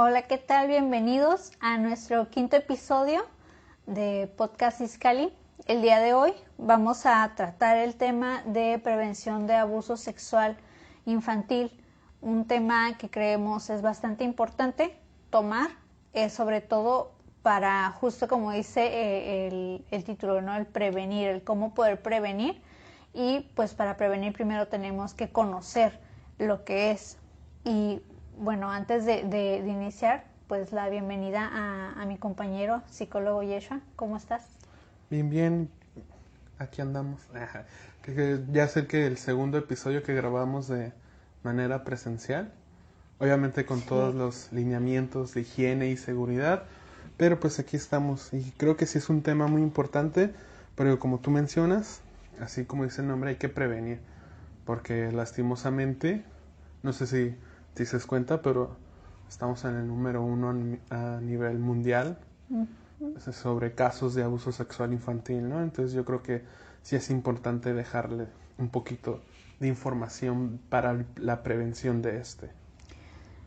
Hola, ¿qué tal? Bienvenidos a nuestro quinto episodio de Podcast Iscali. El día de hoy vamos a tratar el tema de prevención de abuso sexual infantil, un tema que creemos es bastante importante tomar, sobre todo para, justo como dice el título, ¿no? El prevenir, el cómo poder prevenir, y pues para prevenir primero tenemos que conocer lo que es. Y bueno, antes de iniciar, pues la bienvenida a mi compañero psicólogo Yeshua. ¿Cómo estás? Bien, aquí andamos. Ya sé que el segundo episodio que grabamos de manera presencial, obviamente con todos los lineamientos de higiene y seguridad, pero pues aquí estamos y creo que sí es un tema muy importante, pero como tú mencionas, así como dice el nombre, hay que prevenir, porque lastimosamente, no sé si te das cuenta, pero estamos en el número 1 a nivel mundial sobre casos de abuso sexual infantil, ¿no? Entonces yo creo que sí es importante dejarle un poquito de información para la prevención de este.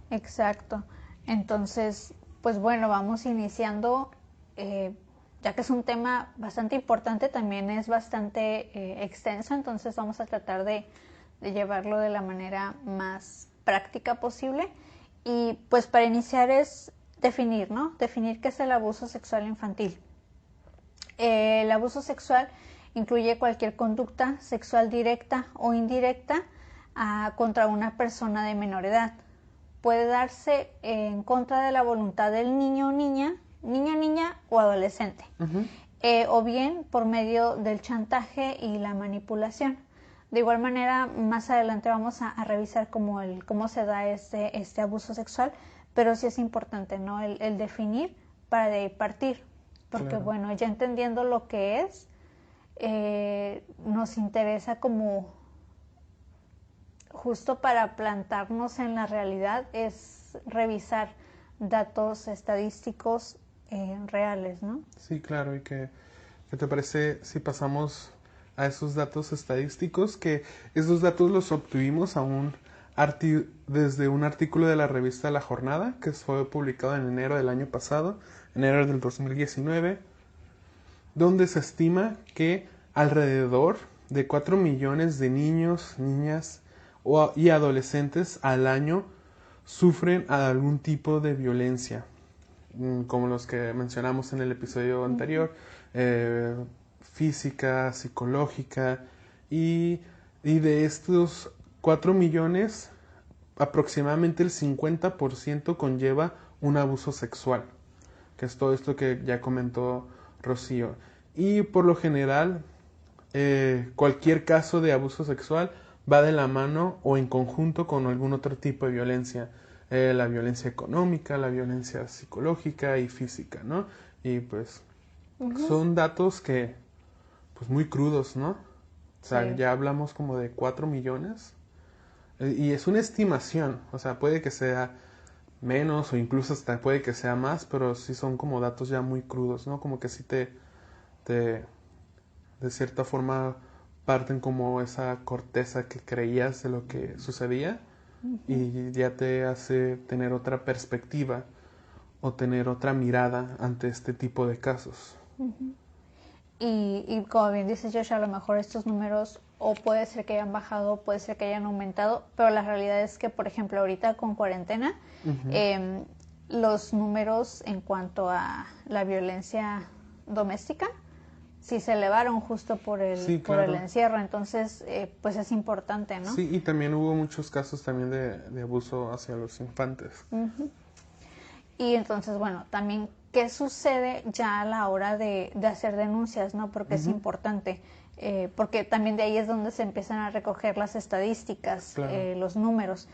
Exacto. Entonces, pues bueno, vamos iniciando, ya que es un tema bastante importante, también es bastante extenso, entonces vamos a tratar de llevarlo de la manera más práctica posible. Y pues para iniciar es definir, ¿no? Definir qué es el abuso sexual infantil. El abuso sexual incluye cualquier conducta sexual directa o indirecta contra una persona de menor edad. Puede darse en contra de la voluntad del niño, niña o adolescente, o bien por medio del chantaje y la manipulación. De igual manera, más adelante vamos a revisar cómo se da este abuso sexual, pero sí es importante, ¿no? El definir para de ahí partir, porque Claro. bueno, ya entendiendo lo que es, nos interesa como justo para plantarnos en la realidad es revisar datos estadísticos reales, ¿no? Sí, claro, y ¿qué te parece si pasamos a esos datos estadísticos? Que esos datos los obtuvimos desde un artículo de la revista La Jornada, que fue publicado en enero del año pasado, enero del 2019, donde se estima que alrededor de 4 millones de niños, niñas y adolescentes al año sufren algún tipo de violencia, como los que mencionamos en el episodio anterior, física, psicológica, y de estos 4 millones, aproximadamente el 50% conlleva un abuso sexual, que es todo esto que ya comentó Rocío. Y por lo general, cualquier caso de abuso sexual va de la mano o en conjunto con algún otro tipo de violencia. La violencia económica, la violencia psicológica y física, ¿no? Y pues son datos que, pues muy crudos, ¿no? O sea, Sí. ya hablamos como de 4 millones. Y es una estimación, o sea, puede que sea menos o incluso hasta puede que sea más, pero sí son como datos ya muy crudos, ¿no? Como que sí te de cierta forma parten como esa corteza que creías de lo que sucedía y ya te hace tener otra perspectiva o tener otra mirada ante este tipo de casos. Y como bien dices, Josh, a lo mejor estos números o puede ser que hayan bajado, puede ser que hayan aumentado, pero la realidad es que, por ejemplo, ahorita con cuarentena, los números en cuanto a la violencia doméstica sí se elevaron justo Sí, por el claro. encierro, entonces pues es importante, ¿no? Sí, y también hubo muchos casos también de abuso hacia los infantes. Y entonces, bueno, también, ¿qué sucede ya a la hora de hacer denuncias, no? Porque es importante, porque también de ahí es donde se empiezan a recoger las estadísticas, Claro. los números.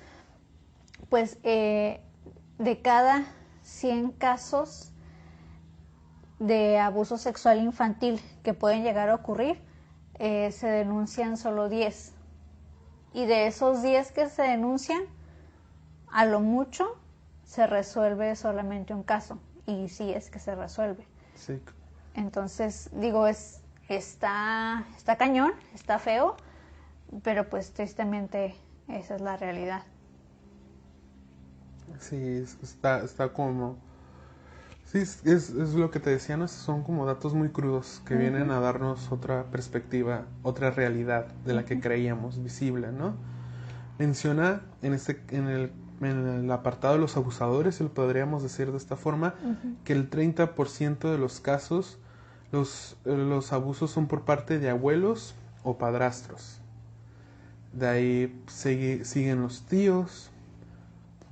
Pues de cada 100 casos de abuso sexual infantil que pueden llegar a ocurrir, se denuncian solo 10. Y de esos 10 que se denuncian, a lo mucho se resuelve solamente un caso, y sí es que se resuelve. Sí, Entonces, digo, está cañón, está feo, pero pues tristemente esa es la realidad. Sí, está como... Sí, es lo que te decía, ¿no? Son como datos muy crudos que vienen a darnos otra perspectiva, otra realidad de la que creíamos visible, ¿no? Menciona en el apartado de los abusadores, si lo podríamos decir de esta forma, que el 30% de los casos los abusos son por parte de abuelos o padrastros. De ahí siguen los tíos,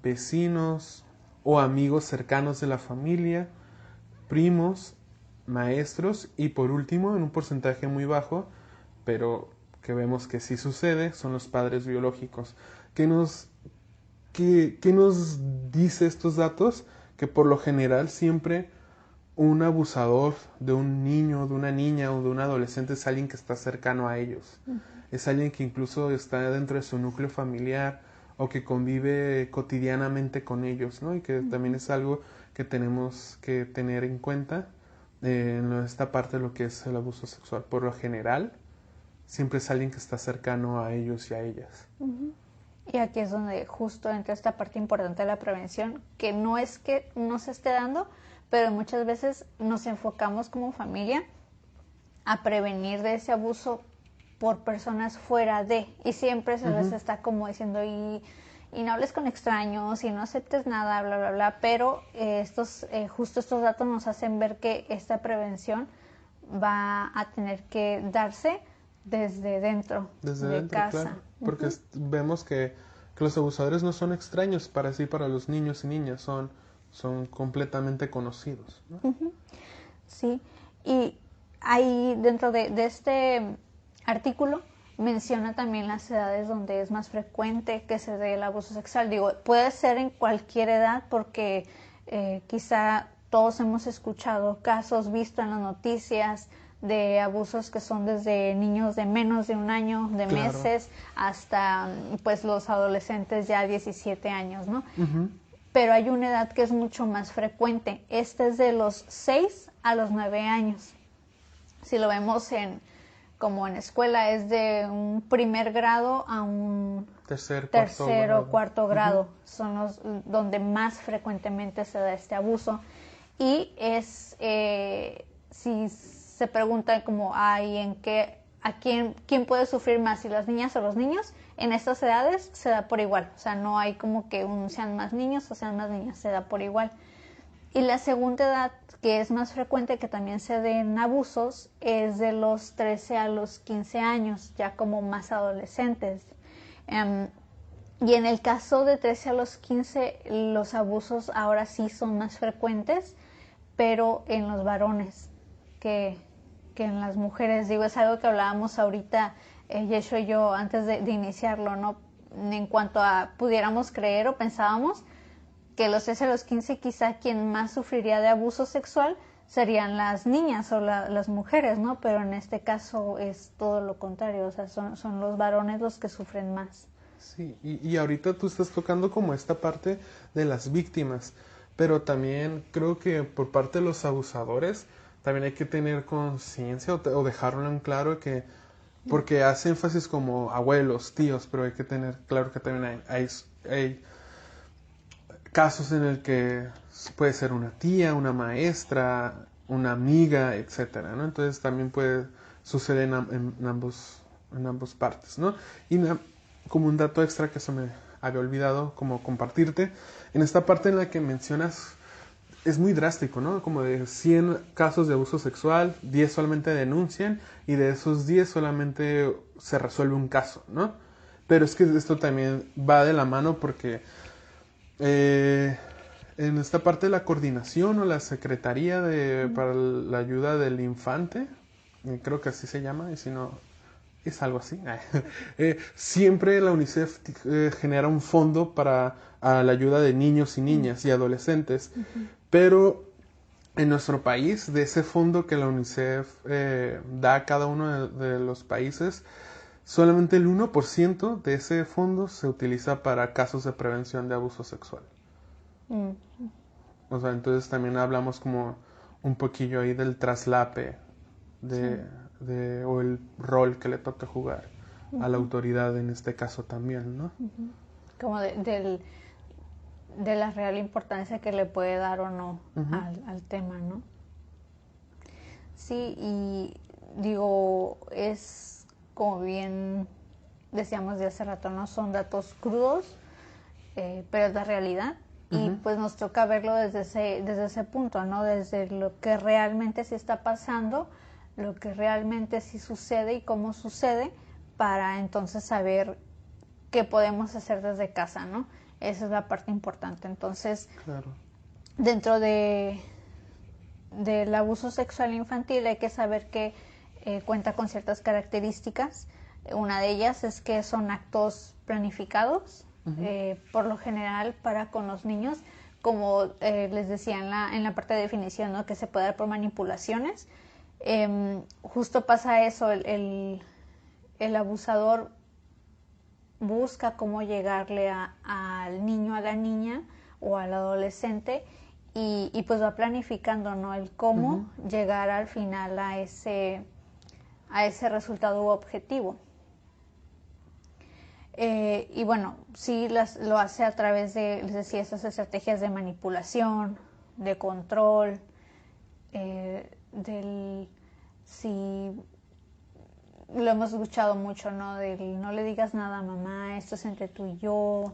vecinos o amigos cercanos de la familia, primos, maestros y por último, en un porcentaje muy bajo, pero que vemos que sí sucede, son los padres biológicos. ¿Qué nos dice estos datos? Que por lo general siempre un abusador de un niño, de una niña o de un adolescente es alguien que está cercano a ellos. Es alguien que incluso está dentro de su núcleo familiar o que convive cotidianamente con ellos, ¿no? Y que también es algo que tenemos que tener en cuenta en esta parte de lo que es el abuso sexual. Por lo general, siempre es alguien que está cercano a ellos y a ellas. Y aquí es donde justo entra esta parte importante de la prevención, que no es que no se esté dando, pero muchas veces nos enfocamos como familia a prevenir de ese abuso por personas fuera de, y siempre se les está como diciendo y no hables con extraños y no aceptes nada, bla, bla, bla, pero justo estos datos nos hacen ver que esta prevención va a tener que darse desde dentro de casa. Claro, porque vemos que los abusadores no son extraños para sí, para los niños y niñas, son completamente conocidos, ¿no? Sí, y ahí dentro de este artículo menciona también las edades donde es más frecuente que se dé el abuso sexual. Digo, puede ser en cualquier edad porque quizá todos hemos escuchado casos, visto en las noticias de abusos que son desde niños de menos de un año, de meses, hasta pues los adolescentes ya 17 años, ¿no? Pero hay una edad que es mucho más frecuente. Esta es de los 6 a los 9 años. Si lo vemos como en escuela, es de un primer grado a un tercero, cuarto grado. Son los donde más frecuentemente se da este abuso. Y si se pregunta como, ¿quién puede sufrir más, si las niñas o los niños? En estas edades se da por igual, o sea, no hay como que sean más niños o sean más niñas, se da por igual. Y la segunda edad, que es más frecuente que también se den abusos, es de los 13 a los 15 años, ya como más adolescentes. Y en el caso de 13 a los 15, los abusos ahora sí son más frecuentes, pero en los varones que en las mujeres. Digo, es algo que hablábamos ahorita, Yeshua y yo, antes de iniciarlo, ¿no? En cuanto a pudiéramos creer o pensábamos que los 13 a los 15 quizá quien más sufriría de abuso sexual serían las niñas o las mujeres, ¿no? Pero en este caso es todo lo contrario, o sea, son los varones los que sufren más. Sí, y ahorita tú estás tocando como esta parte de las víctimas, pero también creo que por parte de los abusadores también hay que tener conciencia o dejarlo en claro que, porque hace énfasis como abuelos, tíos, pero hay que tener claro que también hay casos en el que puede ser una tía, una maestra, una amiga, etcétera, ¿no? Entonces también puede suceder en ambas partes, ¿no? Y como un dato extra que se me había olvidado como compartirte, en esta parte en la que mencionas es muy drástico, ¿no? Como de 100 casos de abuso sexual, 10 solamente denuncian y de esos 10 solamente se resuelve un caso, ¿no? Pero es que esto también va de la mano porque en esta parte de la coordinación o la secretaría para la ayuda del infante, creo que así se llama, y si no, es algo así. Siempre la UNICEF genera un fondo para la ayuda de niños y niñas y adolescentes, pero en nuestro país, de ese fondo que la UNICEF da a cada uno de los países, solamente el 1% de ese fondo se utiliza para casos de prevención de abuso sexual. O sea, entonces también hablamos como un poquillo ahí del traslape o el rol que le toca jugar a la autoridad en este caso también, ¿no? Como del de la real importancia que le puede dar o no al tema, ¿no? Sí, y digo, es como bien decíamos de hace rato, no son datos crudos, pero es la realidad. Y pues nos toca verlo desde ese punto, ¿no? Desde lo que realmente sí está pasando, lo que realmente sí sucede y cómo sucede, para entonces saber qué podemos hacer desde casa, ¿no? Esa es la parte importante. Entonces, claro. Dentro del abuso sexual infantil hay que saber que cuenta con ciertas características. Una de ellas es que son actos planificados, por lo general para con los niños, como les decía en la parte de definición, ¿no? Que se puede dar por manipulaciones. Justo pasa eso, el abusador busca cómo llegarle al niño, a la niña o al adolescente y pues va planificando, ¿no? El cómo llegar al final a ese resultado u objetivo. Y bueno, sí lo hace a través de, les decía, esas estrategias de manipulación, de control, si lo hemos escuchado mucho, ¿no? Del no le digas nada a mamá, esto es entre tú y yo,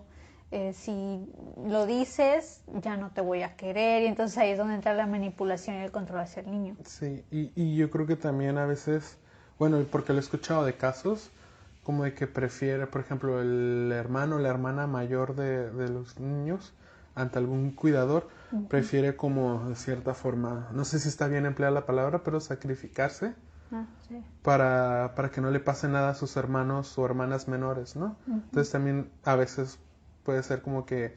si lo dices ya no te voy a querer, y entonces ahí es donde entra la manipulación y el control hacia el niño. Sí, y yo creo que también a veces, bueno, porque lo he escuchado de casos, como de que prefiere, por ejemplo, el hermano o la hermana mayor de los niños, ante algún cuidador, prefiere como de cierta forma, no sé si está bien emplear la palabra, pero sacrificarse Sí. para que no le pase nada a sus hermanos o hermanas menores, ¿no? Entonces también a veces puede ser como que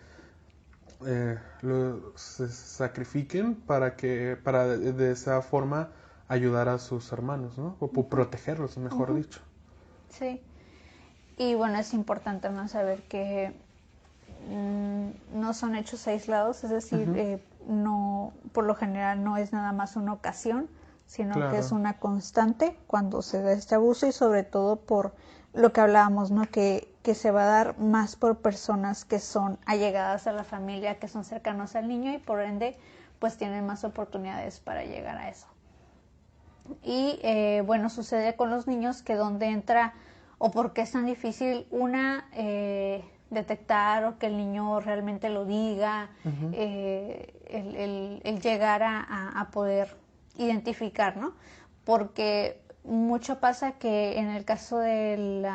se sacrifiquen para de esa forma ayudar a sus hermanos, ¿no? O protegerlos, mejor dicho. Sí. Y bueno, es importante no saber que no son hechos aislados, es decir, no, por lo general no es nada más una ocasión, sino Claro. que es una constante cuando se da este abuso, y sobre todo por lo que hablábamos, ¿no? Que se va a dar más por personas que son allegadas a la familia, que son cercanos al niño, y por ende pues tienen más oportunidades para llegar a eso. Y bueno, sucede con los niños que donde entra o por qué es tan difícil detectar o que el niño realmente lo diga, el llegar a poder identificar, ¿no? Porque mucho pasa que en el caso de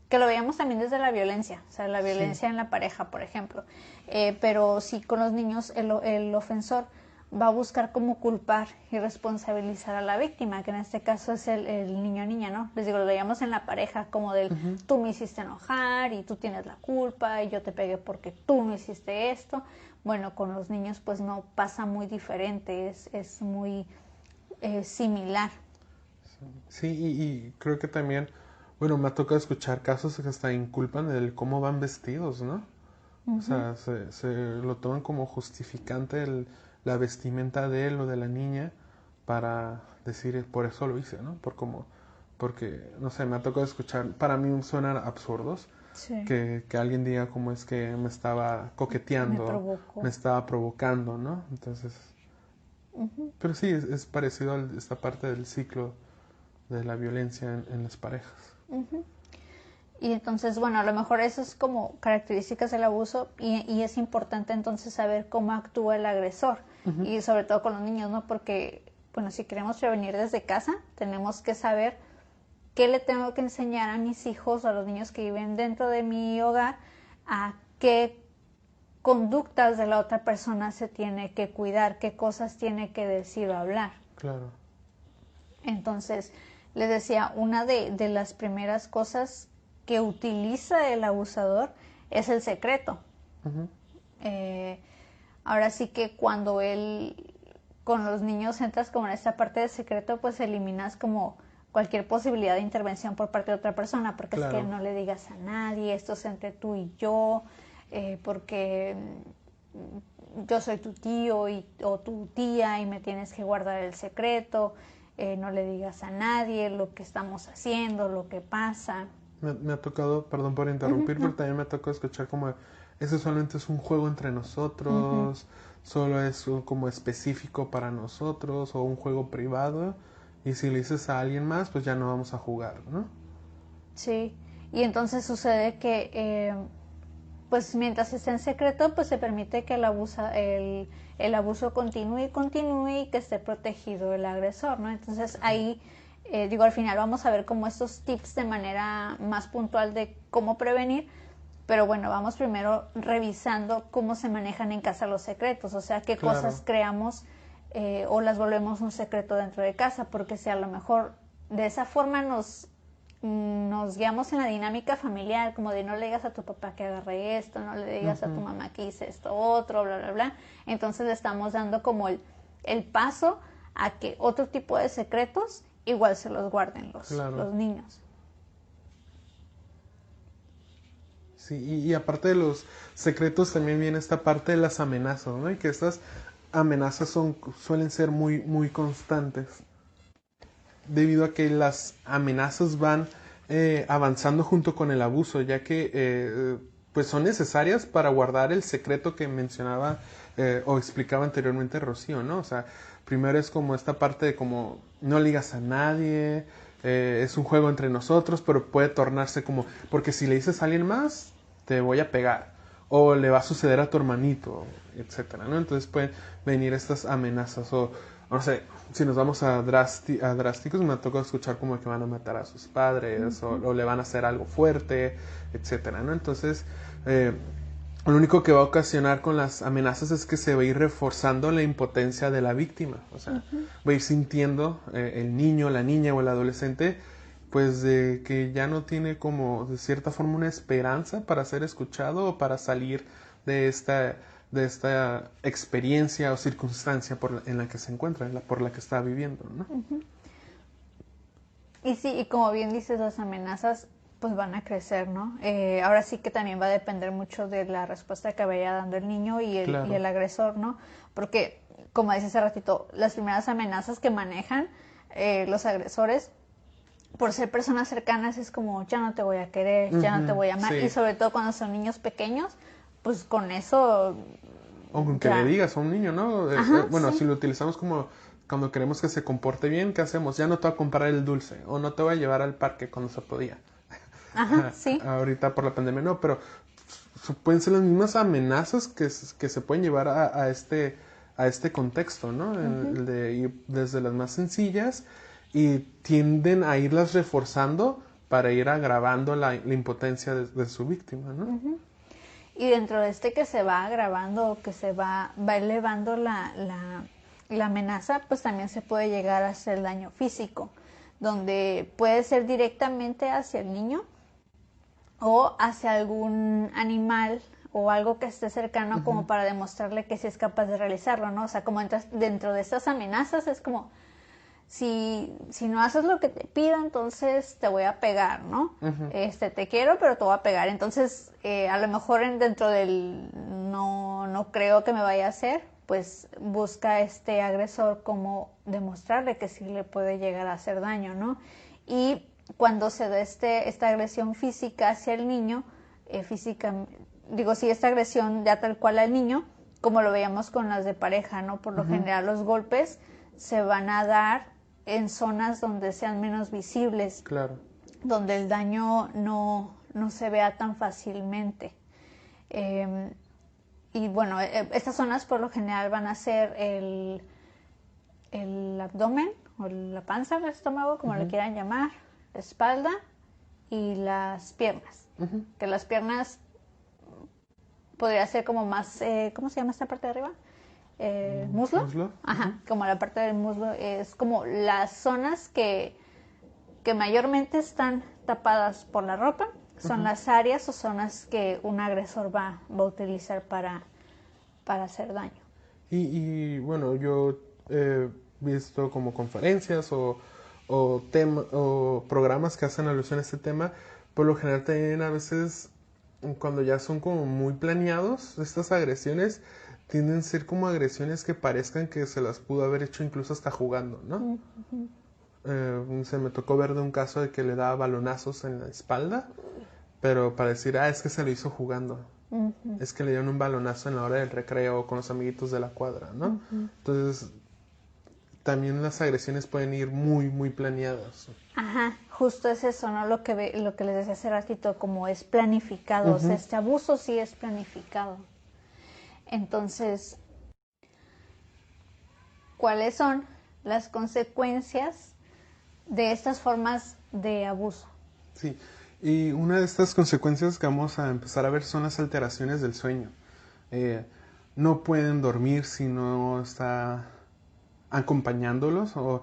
que lo veíamos también desde la violencia, o sea, la violencia en la pareja, por ejemplo, pero sí con los niños el ofensor va a buscar cómo culpar y responsabilizar a la víctima, que en este caso es el niño o niña, ¿no? Les digo, lo veíamos en la pareja como del tú me hiciste enojar y tú tienes la culpa y yo te pegué porque tú no hiciste esto. Bueno, con los niños pues no pasa muy diferente, es muy similar. Sí, y creo que también, bueno, me ha tocado escuchar casos que hasta inculpan del cómo van vestidos, ¿no? O sea, se lo toman como justificante la vestimenta de él o de la niña para decir, por eso lo hice, ¿no? Porque, no sé, me ha tocado escuchar, para mí suenan absurdos, Sí. que alguien diga cómo es que me estaba coqueteando, me estaba provocando, ¿no? Entonces, pero sí, es parecido a esta parte del ciclo de la violencia en las parejas. Y entonces, bueno, a lo mejor eso es como características del abuso y es importante entonces saber cómo actúa el agresor y sobre todo con los niños, ¿no? Porque, bueno, si queremos prevenir desde casa, tenemos que saber qué le tengo que enseñar a mis hijos o a los niños que viven dentro de mi hogar, a qué conductas de la otra persona se tiene que cuidar, qué cosas tiene que decir o hablar. Claro. Entonces, les decía, una de las primeras cosas que utiliza el abusador es el secreto. Ahora sí que cuando él con los niños entras como en esta parte de secreto, pues eliminas como cualquier posibilidad de intervención por parte de otra persona, porque es que no le digas a nadie, esto es entre tú y yo, porque yo soy tu tío o tu tía y me tienes que guardar el secreto, no le digas a nadie lo que estamos haciendo, lo que pasa. Me ha tocado, perdón por interrumpir, pero también me ha tocado escuchar como eso solamente es un juego entre nosotros, solo es como específico para nosotros o un juego privado. Y si le dices a alguien más, pues ya no vamos a jugar, ¿no? Sí, y entonces sucede que pues mientras esté en secreto, pues se permite que el abuso continúe y continúe y que esté protegido el agresor, ¿no? Entonces ahí, digo, al final vamos a ver como estos tips de manera más puntual de cómo prevenir, pero bueno, vamos primero revisando cómo se manejan en casa los secretos, o sea, qué Claro. cosas creamos o las volvemos un secreto dentro de casa, porque si a lo mejor de esa forma nos guiamos en la dinámica familiar, como de no le digas a tu papá que agarre esto, no le digas a tu mamá que hice esto otro, bla, bla, bla. Entonces le estamos dando como el paso a que otro tipo de secretos igual se los guarden los niños. Sí, y aparte de los secretos también viene esta parte de las amenazas, ¿no? Y que estas amenazas suelen ser muy, muy constantes, debido a que las amenazas van avanzando junto con el abuso, ya que pues son necesarias para guardar el secreto que mencionaba o explicaba anteriormente Rocío, ¿no? O sea, primero es como esta parte de como no le digas a nadie, es un juego entre nosotros, pero puede tornarse como, porque si le dices a alguien más, te voy a pegar, o le va a suceder a tu hermanito, etcétera, ¿no? Entonces pueden venir estas amenazas, o no sé, si nos vamos a drásticos, me ha tocado escuchar como que van a matar a sus padres, o le van a hacer algo fuerte, etcétera, ¿no? Entonces, lo único que va a ocasionar con las amenazas es que se va a ir reforzando la impotencia de la víctima. O sea, va a ir sintiendo el niño, la niña o el adolescente, pues de que ya no tiene como de cierta forma una esperanza para ser escuchado o para salir de esta experiencia o circunstancia en la que se encuentra, por la que está viviendo, ¿no? Y sí, y como bien dices, las amenazas pues van a crecer, ¿no? Ahora sí que también va a depender mucho de la respuesta que vaya dando el niño y el agresor, ¿no? Porque, como decía hace ratito, las primeras amenazas que manejan los agresores, por ser personas cercanas, es como, ya no te voy a querer, ya no te voy a amar. Sí. Y sobre todo cuando son niños pequeños, pues con eso... O con que le digas a un niño, ¿no? Ajá, bueno, sí. si lo utilizamos como cuando queremos que se comporte bien, ¿qué hacemos? Ya no te voy a comprar el dulce o no te voy a llevar al parque cuando se podía. Ajá, sí. Ahorita por la pandemia no, pero pueden ser las mismas amenazas que se pueden llevar a este contexto, ¿no? El de ir desde las más sencillas y tienden a irlas reforzando para ir agravando la impotencia de su víctima, ¿no? Y dentro de este que se va agravando, que se va elevando la amenaza, pues también se puede llegar a hacer daño físico, donde puede ser directamente hacia el niño o hacia algún animal o algo que esté cercano como para demostrarle que sí es capaz de realizarlo, ¿no? O sea, como dentro de estas amenazas es como, si no haces lo que te pido, entonces te voy a pegar, ¿no? Te quiero, pero te voy a pegar. Entonces, a lo mejor dentro del no creo que me vaya a hacer, pues busca este agresor como demostrarle que sí le puede llegar a hacer daño, ¿no? Y cuando se da esta agresión física hacia el niño, esta agresión ya tal cual al niño, como lo veíamos con las de pareja, ¿no? Por lo general los golpes se van a dar en zonas donde sean menos visibles, claro, donde el daño no se vea tan fácilmente. Y bueno, estas zonas por lo general van a ser el abdomen o la panza, el estómago, como le quieran llamar, la espalda y las piernas. Que las piernas podría ser como más, ¿cómo se llama esta parte de arriba? ¿Muslo? Ajá, como la parte del muslo es como las zonas que mayormente están tapadas por la ropa, son las áreas o zonas que un agresor va a utilizar para hacer daño. Y bueno, yo he visto como conferencias o programas que hacen alusión a este tema. Por lo general también a veces cuando ya son como muy planeados estas agresiones, tienden a ser como agresiones que parezcan que se las pudo haber hecho incluso hasta jugando, ¿no? Se me tocó ver de un caso de que le daba balonazos en la espalda, pero para decir, es que se lo hizo jugando. es que le dieron un balonazo en la hora del recreo con los amiguitos de la cuadra, ¿no? Entonces, también las agresiones pueden ir muy, muy planeadas. Ajá, justo es eso, ¿no? Lo que les decía hace ratito, como es planificado, o sea, este abuso sí es planificado. Entonces, ¿cuáles son las consecuencias de estas formas de abuso? Sí, y una de estas consecuencias que vamos a empezar a ver son las alteraciones del sueño. No pueden dormir si no está acompañándolos o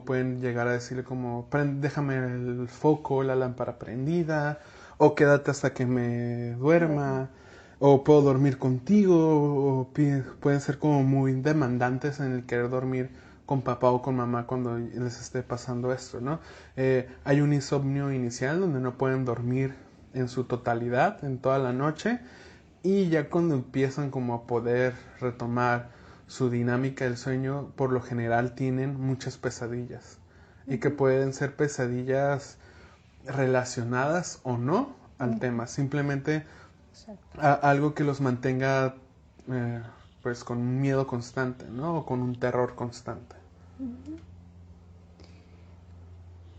pueden llegar a decirle como, déjame el foco, la lámpara prendida, o quédate hasta que me duerma, o puedo dormir contigo, o pueden ser como muy demandantes en el querer dormir con papá o con mamá cuando les esté pasando esto, ¿no? Hay un insomnio inicial donde no pueden dormir en su totalidad, en toda la noche, y ya cuando empiezan como a poder retomar su dinámica del sueño, por lo general tienen muchas pesadillas. Y que pueden ser pesadillas relacionadas o no al tema. Simplemente algo que los mantenga pues con un miedo constante, ¿no? O con un terror constante.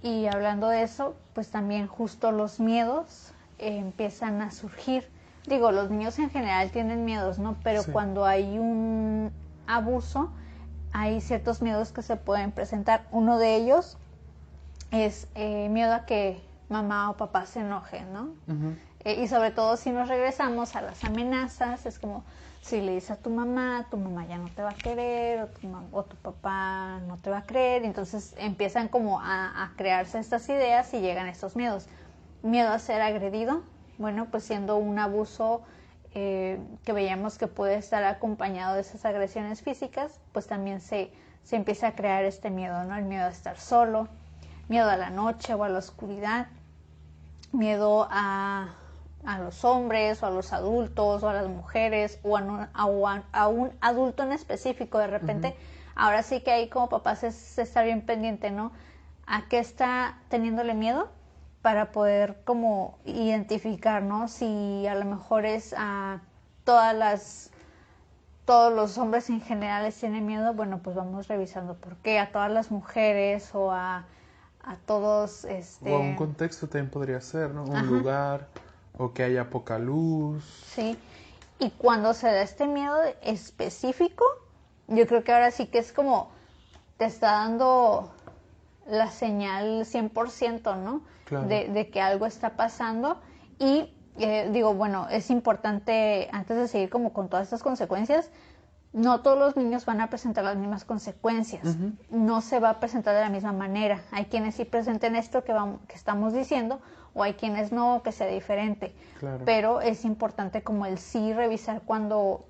Y hablando de eso, pues también justo los miedos empiezan a surgir. Digo, los niños en general tienen miedos, ¿no? Pero cuando hay un abuso, hay ciertos miedos que se pueden presentar. Uno de ellos es miedo a que mamá o papá se enojen, ¿no? Y sobre todo si nos regresamos a las amenazas, es como si le dices a tu mamá ya no te va a querer, o tu papá no te va a creer, entonces empiezan como a crearse estas ideas y llegan estos miedos. Miedo a ser agredido, bueno, pues siendo un abuso que veíamos que puede estar acompañado de esas agresiones físicas, pues también se empieza a crear este miedo, ¿no? El miedo a estar solo, miedo a la noche o a la oscuridad, miedo a los hombres o a los adultos o a las mujeres o a un adulto en específico. De repente, ahora sí que ahí como papás es estar bien pendiente, ¿no? ¿A qué está teniéndole miedo? Para poder como identificar, ¿no? Si a lo mejor es a todos los hombres en general les tienen miedo, bueno, pues vamos revisando por qué. A todas las mujeres o a todos, O a un contexto también podría ser, ¿no? Un lugar, o que haya poca luz. Sí, y cuando se da este miedo específico, yo creo que ahora sí que es como te está dando la señal 100%, ¿no? Claro. De que algo está pasando. Y digo, bueno, es importante, antes de seguir como con todas estas consecuencias, no todos los niños van a presentar las mismas consecuencias. No se va a presentar de la misma manera. Hay quienes sí presenten esto que estamos diciendo, o hay quienes no, que sea diferente. Claro. Pero es importante como el sí revisar cuando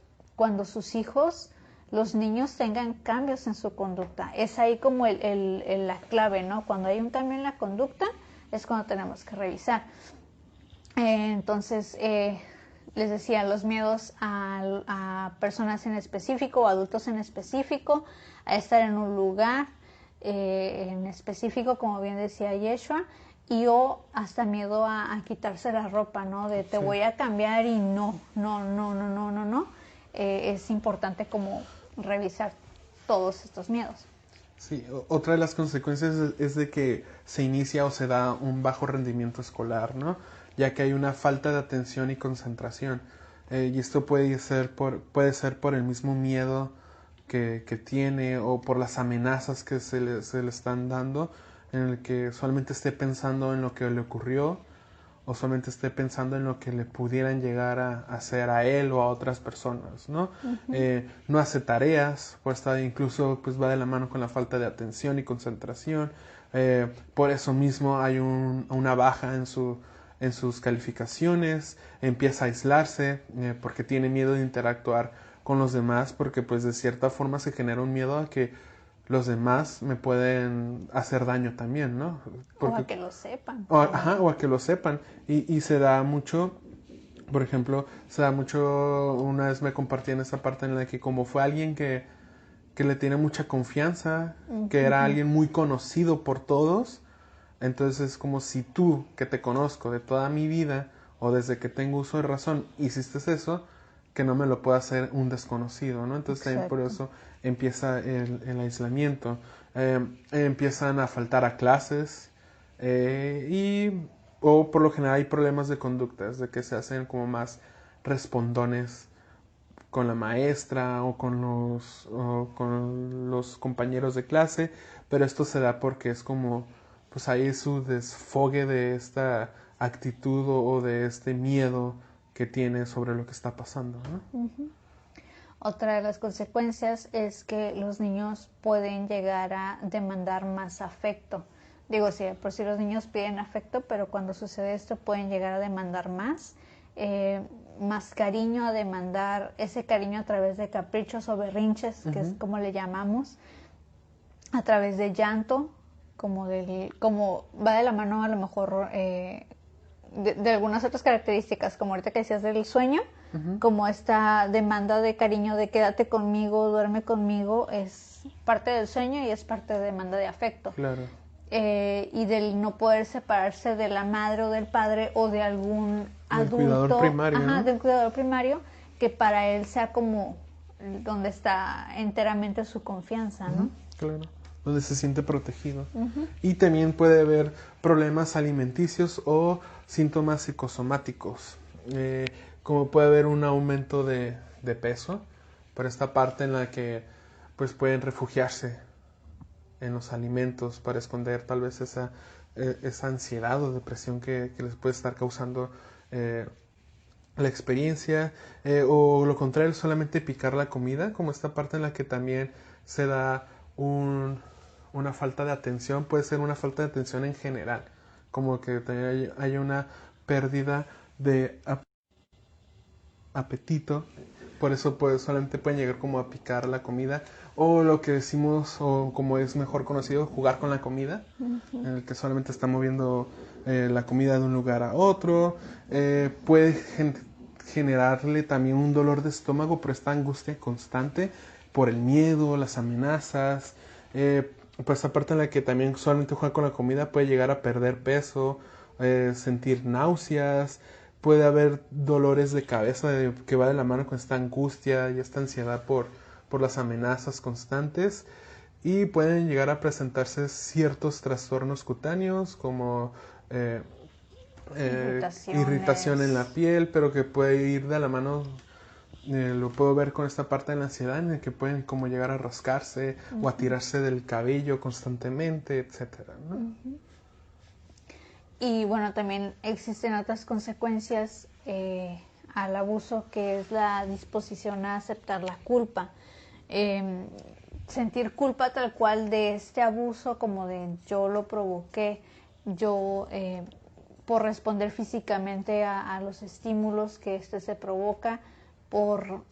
sus hijos, los niños, tengan cambios en su conducta. Es ahí como la clave, ¿no? Cuando hay un cambio en la conducta es cuando tenemos que revisar. Entonces, les decía, los miedos a personas en específico o adultos en específico, a estar en un lugar en específico, como bien decía Yeshua, o hasta miedo a quitarse la ropa, ¿no? De te voy a cambiar y no. Es importante como revisar todos estos miedos. Sí, otra de las consecuencias es de que se inicia o se da un bajo rendimiento escolar, ¿no? Ya que hay una falta de atención y concentración. Y esto puede ser por el mismo miedo que tiene o por las amenazas que se le están dando, en el que solamente esté pensando en lo que le ocurrió o solamente esté pensando en lo que le pudieran llegar a hacer a él o a otras personas, ¿no? No hace tareas, pues incluso pues va de la mano con la falta de atención y concentración. Por eso mismo hay una baja en sus calificaciones, empieza a aislarse porque tiene miedo de interactuar con los demás, porque pues de cierta forma se genera un miedo a que los demás me pueden hacer daño también, ¿no? Porque, o a que lo sepan. O a que lo sepan. Y se da mucho, por ejemplo, una vez me compartían esa parte en la que como fue alguien que le tiene mucha confianza, que era alguien muy conocido por todos, entonces es como si tú, que te conozco de toda mi vida, o desde que tengo uso de razón hiciste eso, que no me lo pueda hacer un desconocido, ¿no? Entonces también por eso empieza el aislamiento. Empiezan a faltar a clases o por lo general hay problemas de conductas, de que se hacen como más respondones con la maestra o con los compañeros de clase, pero esto se da porque es como, pues hay su desfogue de esta actitud o de este miedo que tiene sobre lo que está pasando, ¿no? Uh-huh. Otra de las consecuencias es que los niños pueden llegar a demandar más afecto. Digo, sí, por si los niños piden afecto, pero cuando sucede esto pueden llegar a demandar más cariño, a demandar ese cariño a través de caprichos o berrinches, que es como le llamamos, a través de llanto, como va de la mano a lo mejor de algunas otras características, como ahorita que decías del sueño, como esta demanda de cariño, de quédate conmigo, duerme conmigo, es parte del sueño y es parte de demanda de afecto. Claro. Y del no poder separarse de la madre o del padre o de algún adulto, cuidador primario, ¿no? Del cuidador primario, que para él sea como donde está enteramente su confianza, ¿no? Claro, donde se siente protegido. Y también puede haber problemas alimenticios o síntomas psicosomáticos, como puede haber un aumento de peso, por esta parte en la que pues pueden refugiarse en los alimentos para esconder tal vez esa ansiedad o depresión que les puede estar causando la experiencia, o lo contrario, solamente picar la comida, como esta parte en la que también se da una falta de atención, puede ser una falta de atención en general, como que también hay una pérdida de apetito, por eso pues solamente pueden llegar como a picar la comida, o lo que decimos, o como es mejor conocido, jugar con la comida, en el que solamente está moviendo la comida de un lugar a otro. Puede generarle también un dolor de estómago por esta angustia constante, por el miedo, las amenazas, pues aparte en la que también solamente juega con la comida puede llegar a perder peso, sentir náuseas, puede haber dolores de cabeza que va de la mano con esta angustia y esta ansiedad por las amenazas constantes, y pueden llegar a presentarse ciertos trastornos cutáneos como irritación en la piel, pero que puede ir de la mano, lo puedo ver con esta parte de la ansiedad en el que pueden como llegar a rascarse o a tirarse del cabello constantemente, etcétera, ¿no? Y bueno, también existen otras consecuencias al abuso, que es la disposición a aceptar la culpa. Sentir culpa tal cual de este abuso, como de yo lo provoqué, yo por responder físicamente a los estímulos que se provoca, por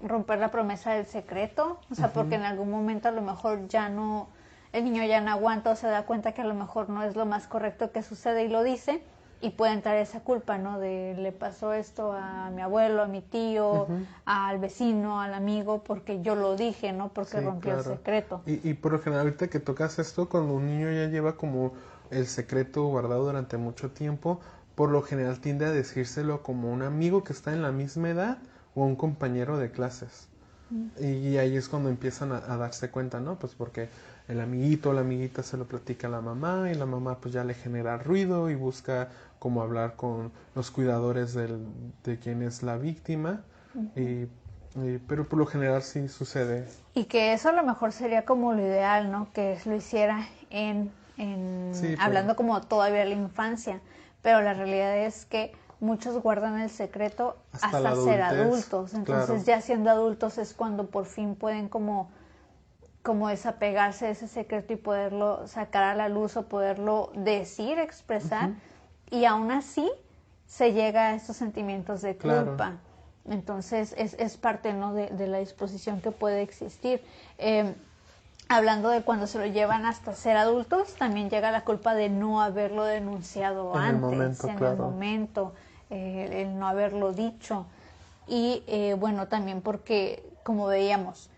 romper la promesa del secreto, o sea, porque en algún momento a lo mejor ya no, el niño ya no aguanta o se da cuenta que a lo mejor no es lo más correcto que sucede y lo dice, y puede entrar esa culpa, ¿no? De le pasó esto a mi abuelo, a mi tío, al vecino, al amigo, porque yo lo dije, ¿no? Porque Sí, rompió el secreto. Y por lo general, ahorita que tocas esto, cuando un niño ya lleva como el secreto guardado durante mucho tiempo, por lo general tiende a decírselo como un amigo que está en la misma edad o un compañero de clases. Y ahí es cuando empiezan a darse cuenta, ¿no? Pues porque el amiguito o la amiguita se lo platica a la mamá y la mamá pues ya le genera ruido y busca como hablar con los cuidadores de quien es la víctima. Pero por lo general sí sucede. Y que eso a lo mejor sería como lo ideal, ¿no? Que lo hiciera sí, hablando como todavía de la infancia. Pero la realidad es que muchos guardan el secreto hasta ser adultos. Entonces ya siendo adultos es cuando por fin pueden como desapegarse de ese secreto y poderlo sacar a la luz o poderlo decir, expresar. Y aún así se llega a estos sentimientos de culpa. Entonces es parte, ¿no? de la disposición que puede existir. Hablando de cuando se lo llevan hasta ser adultos, también llega la culpa de no haberlo denunciado antes, en el momento, el no haberlo dicho. Y bueno, también porque, como veíamos,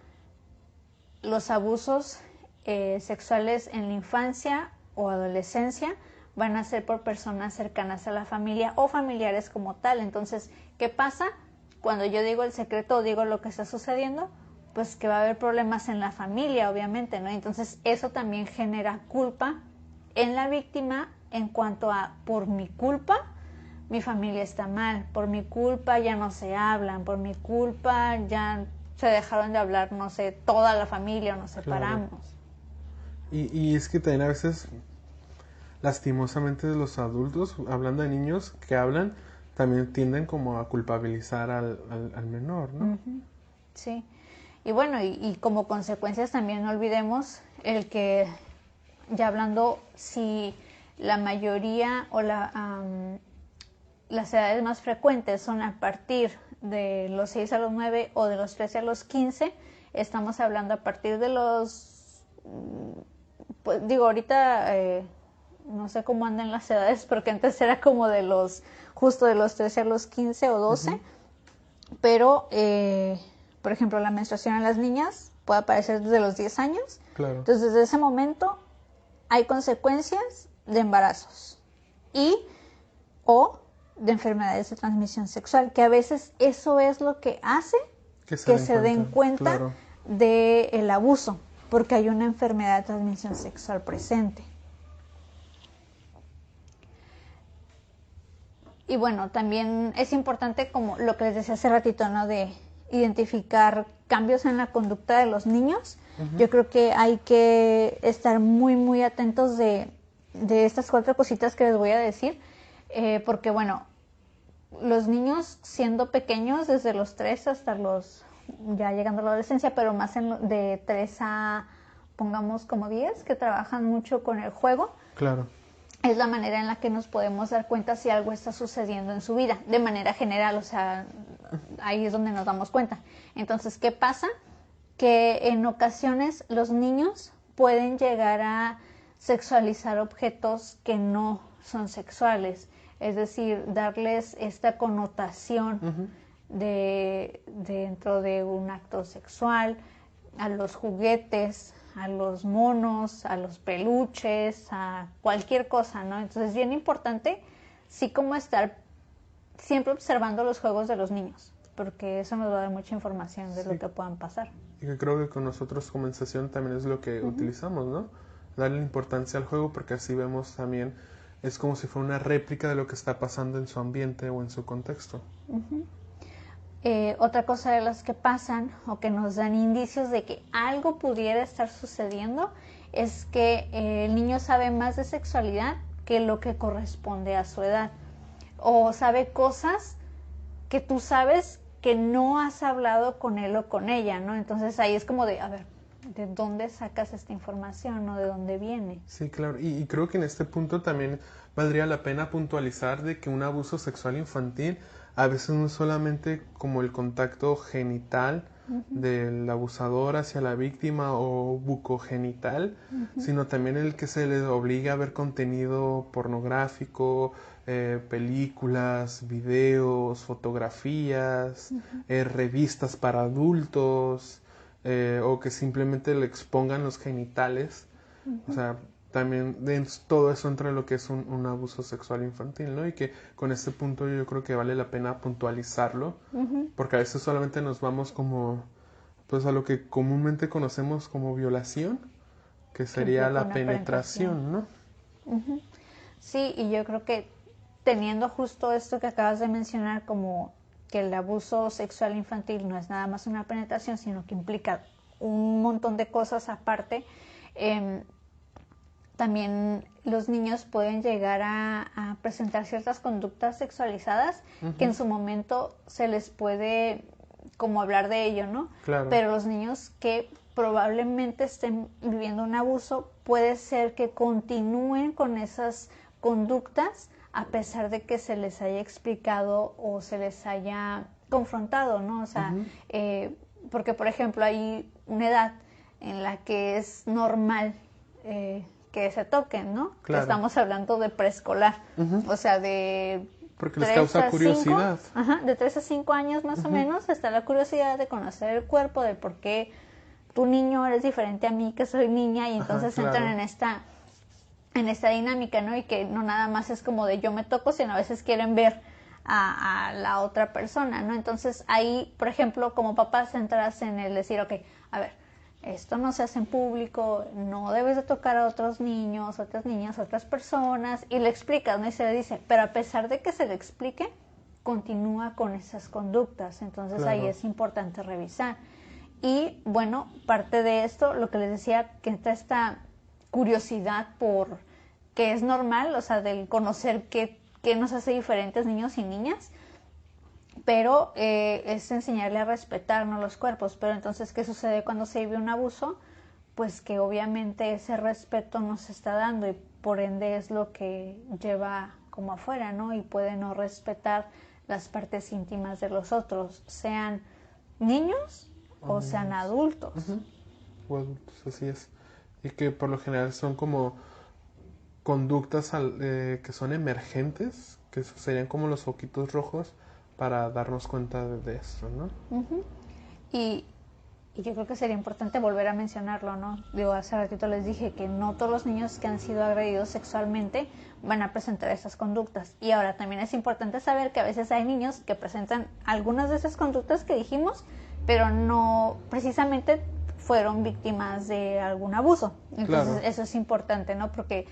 los abusos sexuales en la infancia o adolescencia van a ser por personas cercanas a la familia o familiares como tal. Entonces, ¿qué pasa? Cuando yo digo el secreto o digo lo que está sucediendo, pues que va a haber problemas en la familia, obviamente, ¿no? Entonces, eso también genera culpa en la víctima en cuanto a, por mi culpa, mi familia está mal, por mi culpa ya no se hablan, por mi culpa ya se dejaron de hablar, no sé, toda la familia o nos separamos. Claro. Y es que también a veces, lastimosamente, los adultos, hablando de niños que hablan, también tienden como a culpabilizar al menor, ¿no? Sí. Y bueno, y como consecuencias también no olvidemos el que, ya hablando, si la mayoría o las edades más frecuentes son a partir de los 6 a los 9 o de los 13 a los 15, estamos hablando a partir de los, pues digo, ahorita no sé cómo andan las edades, porque antes era como de los, justo de los 13 a los 15 o 12, pero, por ejemplo, la menstruación en las niñas puede aparecer desde los 10 años. Claro. Entonces, desde ese momento hay consecuencias de embarazos o de enfermedades de transmisión sexual, que a veces eso es lo que hace que se den cuenta claro, del abuso, porque hay una enfermedad de transmisión sexual presente. Y bueno, también es importante, como lo que les decía hace ratito, ¿no? De identificar cambios en la conducta de los niños. Yo creo que hay que estar muy, muy atentos de estas 4 cositas que les voy a decir, porque bueno, los niños siendo pequeños, desde los 3 hasta los, ya llegando a la adolescencia, pero más de 3 a, pongamos como 10, que trabajan mucho con el juego. Claro. Es la manera en la que nos podemos dar cuenta si algo está sucediendo en su vida, de manera general, o sea, ahí es donde nos damos cuenta. Entonces, ¿qué pasa? Que en ocasiones los niños pueden llegar a sexualizar objetos que no son sexuales, es decir, darles esta connotación dentro de un acto sexual, a los juguetes, a los monos, a los peluches, a cualquier cosa, ¿no? Entonces es bien importante, sí, como estar siempre observando los juegos de los niños, porque eso nos va a dar mucha información de lo que puedan pasar. Y que creo que con nosotros como sensación también es lo que utilizamos, ¿no? Darle importancia al juego, porque así vemos también, es como si fuera una réplica de lo que está pasando en su ambiente o en su contexto. Otra cosa de las que pasan o que nos dan indicios de que algo pudiera estar sucediendo es que el niño sabe más de sexualidad que lo que corresponde a su edad, o sabe cosas que tú sabes que no has hablado con él o con ella, ¿no? Entonces ahí es como de, a ver, ¿de dónde sacas esta información o de dónde viene? Sí, claro, y creo que en este punto también valdría la pena puntualizar de que un abuso sexual infantil a veces no es solamente como el contacto genital del abusador hacia la víctima o bucogenital, sino también el que se le obliga a ver contenido pornográfico, películas, videos, fotografías, revistas para adultos, o que simplemente le expongan los genitales. O sea, también todo eso entra en lo que es un abuso sexual infantil, ¿no? Y que con este punto yo creo que vale la pena puntualizarlo, porque a veces solamente nos vamos como, pues a lo que comúnmente conocemos como violación, que sería la penetración, ¿no? Sí, y yo creo que teniendo justo esto que acabas de mencionar, como que el abuso sexual infantil no es nada más una penetración, sino que implica un montón de cosas aparte, también los niños pueden llegar a presentar ciertas conductas sexualizadas que en su momento se les puede como hablar de ello, ¿no? Claro. Pero los niños que probablemente estén viviendo un abuso, puede ser que continúen con esas conductas a pesar de que se les haya explicado o se les haya confrontado, ¿no? O sea, porque por ejemplo hay una edad en la que es normal que se toquen, ¿no? Claro. Estamos hablando de preescolar, o sea, de porque les causa curiosidad. 5, de 3 a 5 años más o menos, está la curiosidad de conocer el cuerpo, de por qué tu niño eres diferente a mí, que soy niña, y entonces entran en esta en esta dinámica, ¿no? Y que no nada más es como de yo me toco, sino a veces quieren ver a la otra persona, ¿no? Entonces ahí, por ejemplo, como papás entras en el decir, ok, a ver, esto no se hace en público, no debes de tocar a otros niños, otras niñas, otras personas, y le explicas, ¿no? Y se le dice, pero a pesar de que se le explique, continúa con esas conductas, entonces Claro. ahí es importante revisar. Y bueno, parte de esto, lo que les decía, que está esta curiosidad por que es normal, o sea, del conocer qué nos hace diferentes niños y niñas, pero es enseñarle a respetarnos los cuerpos. Pero entonces, ¿qué sucede cuando se vive un abuso? Pues que obviamente ese respeto no se está dando y por ende es lo que lleva como afuera, ¿no? Y puede no respetar las partes íntimas de los otros, sean niños o sean adultos. O adultos, así es. Y que por lo general son como conductas que son emergentes, que serían como los foquitos rojos para darnos cuenta de eso, ¿no? Y yo creo que sería importante volver a mencionarlo, ¿no? Digo, hace ratito les dije que no todos los niños que han sido agredidos sexualmente van a presentar esas conductas. Y ahora también es importante saber que a veces hay niños que presentan algunas de esas conductas que dijimos, pero no precisamente fueron víctimas de algún abuso. Entonces, Claro. eso es importante, ¿no? Porque,